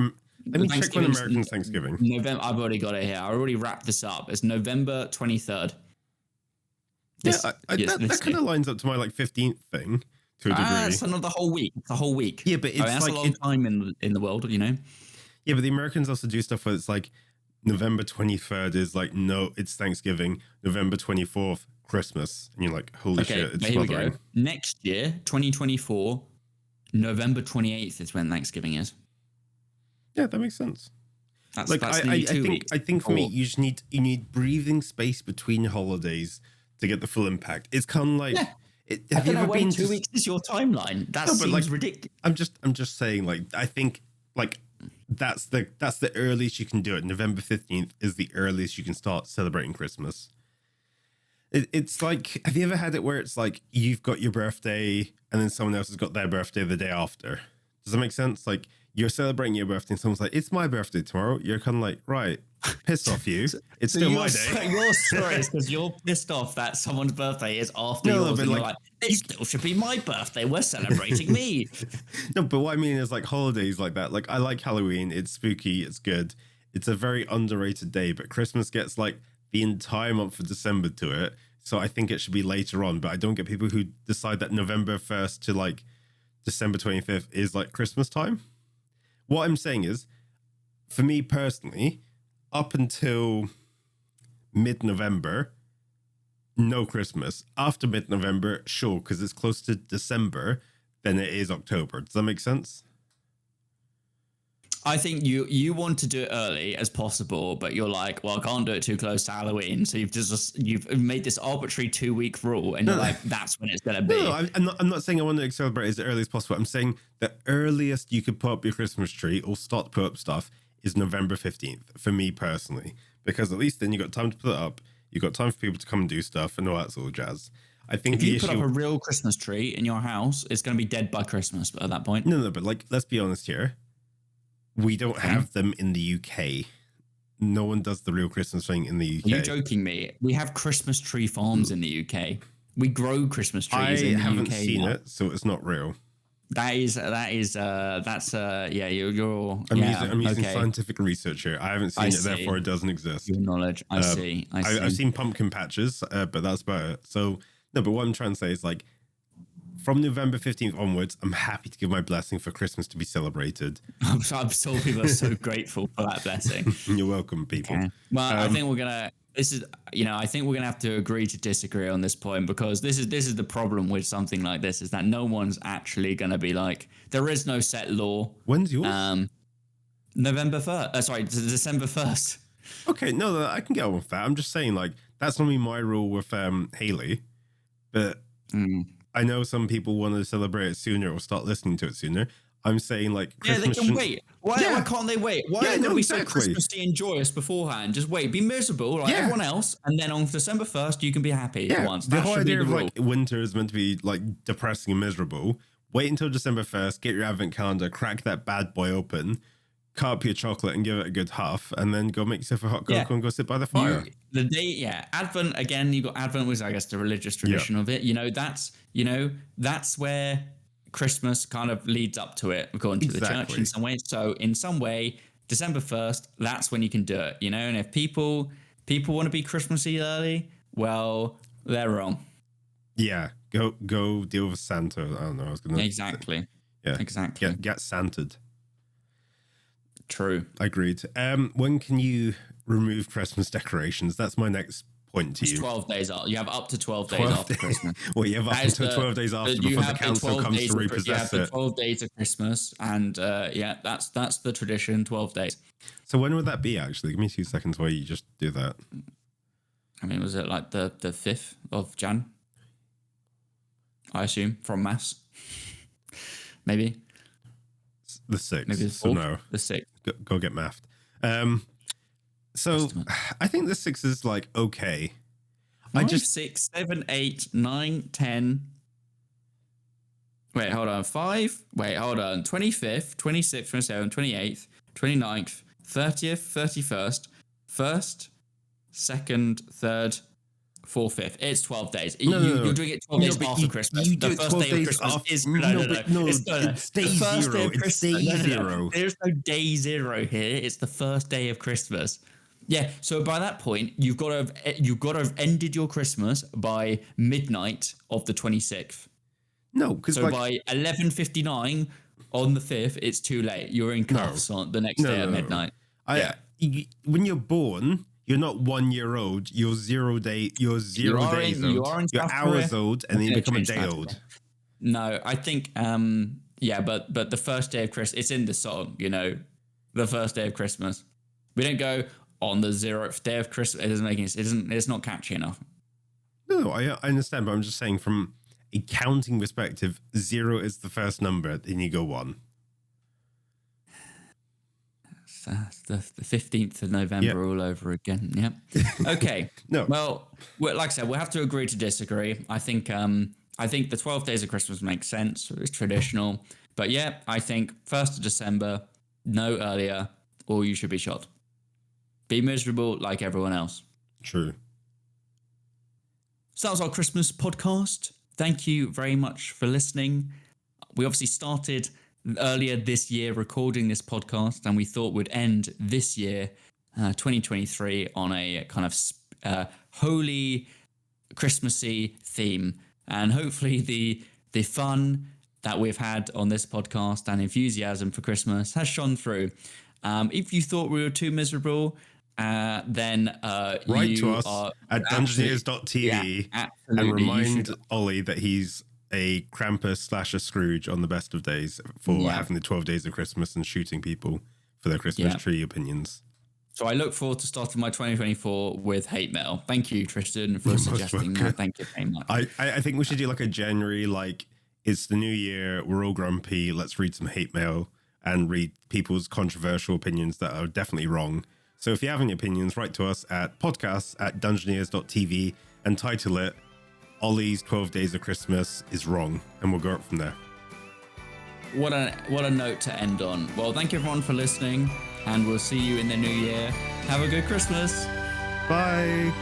let me check when Americans Thanksgiving. November. I've already got it here. I already wrapped this up. It's November 23rd. That kind of lines up to my 15th thing to a degree. It's another whole week. It's a whole week. Yeah, but it's that's a long time in the world, Yeah, but the Americans also do stuff where it's November 23rd is no, it's Thanksgiving. November 24th, Christmas. And you're holy shit, it's here we smothering. go. Next year, 2024, November 28th is when Thanksgiving is. Yeah, that makes sense. That's I think for me, you need breathing space between holidays to get the full impact. It's kind of have you ever been 2 weeks is your timeline? That seems ridiculous. I'm just saying I think that's the earliest you can do it. November 15th is the earliest you can start celebrating Christmas. It's have you ever had it where it's you've got your birthday and then someone else has got their birthday the day after? Does that make sense? You're celebrating your birthday and someone's it's my birthday tomorrow. You're kind of right, piss off you. It's still my day. Your story is because you're pissed off that someone's birthday is after yours. And you're it still should be my birthday. We're celebrating me. No, but what I mean is holidays like that. I like Halloween. It's spooky. It's good. It's a very underrated day, but Christmas gets the entire month of December to it. So I think it should be later on, but I don't get people who decide that November 1st to December 25th is Christmas time. What I'm saying is, for me personally, up until mid-November, no Christmas. After mid-November, sure, because it's close to December than it is October. Does that make sense? I think you want to do it early as possible, but you're like, well, I can't do it too close to Halloween. So you've made this arbitrary 2-week rule, and you're like, that's when it's gonna be. No, I'm not saying I want to celebrate as early as possible. I'm saying the earliest you could put up your Christmas tree or start to put up stuff is November 15th for me personally, because at least then you got time to put it up. You got time for people to come and do stuff and all that sort of jazz. I think if you put up a real Christmas tree in your house, it's going to be dead by Christmas at that point. No, but like, let's be honest here. We don't have them in the UK. No one does the real Christmas thing in the UK. Are you joking me? We have Christmas tree farms in the UK. We grow Christmas trees in the UK. I haven't seen it, so it's not real. You're I'm using scientific research here. I haven't seen it, therefore it doesn't exist. Your knowledge. I see. I've seen pumpkin patches, but that's about it. So, no, but what I'm trying to say is like, from November 15th onwards, I'm happy to give my blessing for Christmas to be celebrated. I'm sure people are so grateful for that blessing. You're welcome, people. Okay. Well, I think we're gonna. I think we're gonna have to agree to disagree on this point, because this is the problem with something like this, is that no one's actually gonna be like, there is no set law. When's yours? November 1st. Sorry, December 1st. Okay, no, I can get on with that. I'm just saying, like, that's not my rule with Haley, but. I know some people want to celebrate it sooner or start listening to it sooner. I'm saying, like, Christmas they can wait. Why can't they wait? Why can't we so Christmassy and joyous beforehand? Just wait, be miserable like everyone else, and then on December 1st you can be happy for once. The whole idea of like winter is meant to be like depressing and miserable. Wait until December 1st, get your advent calendar, crack that bad boy open, cut up your chocolate and give it a good huff, and then go make yourself a hot cocoa and go sit by the fire. Advent again. You got Advent was, I guess, the religious tradition of it. That's where Christmas kind of leads up to it, according to the church in some way. So in some way, December 1st, that's when you can do it. And if people want to be Christmassy early, well, they're wrong. Yeah, go deal with Santa. I don't know. I was gonna exactly. Yeah, exactly. Get Santed. True. Agreed. When can you remove Christmas decorations? That's my next point to you. 12 days out. You have up to 12 days after Christmas. Well, you have up until 12 days after before the council comes to repossess it. You have the 12 days of Christmas, and that's the tradition. 12 days. So when would that be? Actually, give me 2 seconds while you just do that. I mean, was it like the 5th of Jan? I assume from mass. Maybe. The 6th. Maybe the 4th. So no. The 6th. Go get mathed. So I think the 6 is like okay. 5, 6, 7, 8, 9, 10. Wait, hold on. 5. Wait, hold on. 25th, 26th, 27th, 28th, 29th, 30th, 31st, 1st, 2nd, 3rd, 4th, 5th. It's 12 days. You're doing it 12 days after Christmas. You the do first day of Christmas is it's day zero. It's day zero. There's no day zero here. It's the first day of Christmas. Yeah, so by that point, you've got to have ended your Christmas by midnight of the 26th. No, because by 11:59 on the 5th, it's too late. You're in cuffs on the next day at midnight. When you're born, you're not 1 year old. You're 0 days. You're 0 days old. You're hours old, and then you become a day old. No, I think but the first day of Christmas, it's in the song. The first day of Christmas. We don't go on the 0th day of Christmas. It doesn't make any sense. It's not catchy enough. No, I understand, but I'm just saying from a counting perspective, 0 is the first number, then you go 1. The 15th of November all over again. Yeah. Okay. No. Well, like I said, we'll have to agree to disagree. I think the 12 days of Christmas makes sense. It's traditional. But yeah, I think 1st of December, no earlier, or you should be shot. Be miserable like everyone else. True. So that was our Christmas podcast. Thank you very much for listening. We obviously started earlier this year recording this podcast, and we thought we'd end this year, 2023, on a kind of holy Christmassy theme. And hopefully the fun that we've had on this podcast and enthusiasm for Christmas has shone through. If you thought we were too miserable, then write to us at dungeoneers.tv and remind Ollie that he's a Krampus / a Scrooge on the best of days for having the 12 days of Christmas and shooting people for their Christmas tree opinions. So I look forward to starting my 2024 with hate mail. Thank you, Tristan, for suggesting that. Thank you very much. I think we should do like a January, like it's the new year, we're all grumpy, let's read some hate mail and read people's controversial opinions that are definitely wrong. So if you have any opinions, write to us at podcasts@dungeoneers.tv and title it Ollie's 12 Days of Christmas is Wrong, and we'll go up from there. What a note to end on. Well, thank you everyone for listening, and we'll see you in the new year. Have a good Christmas. Bye.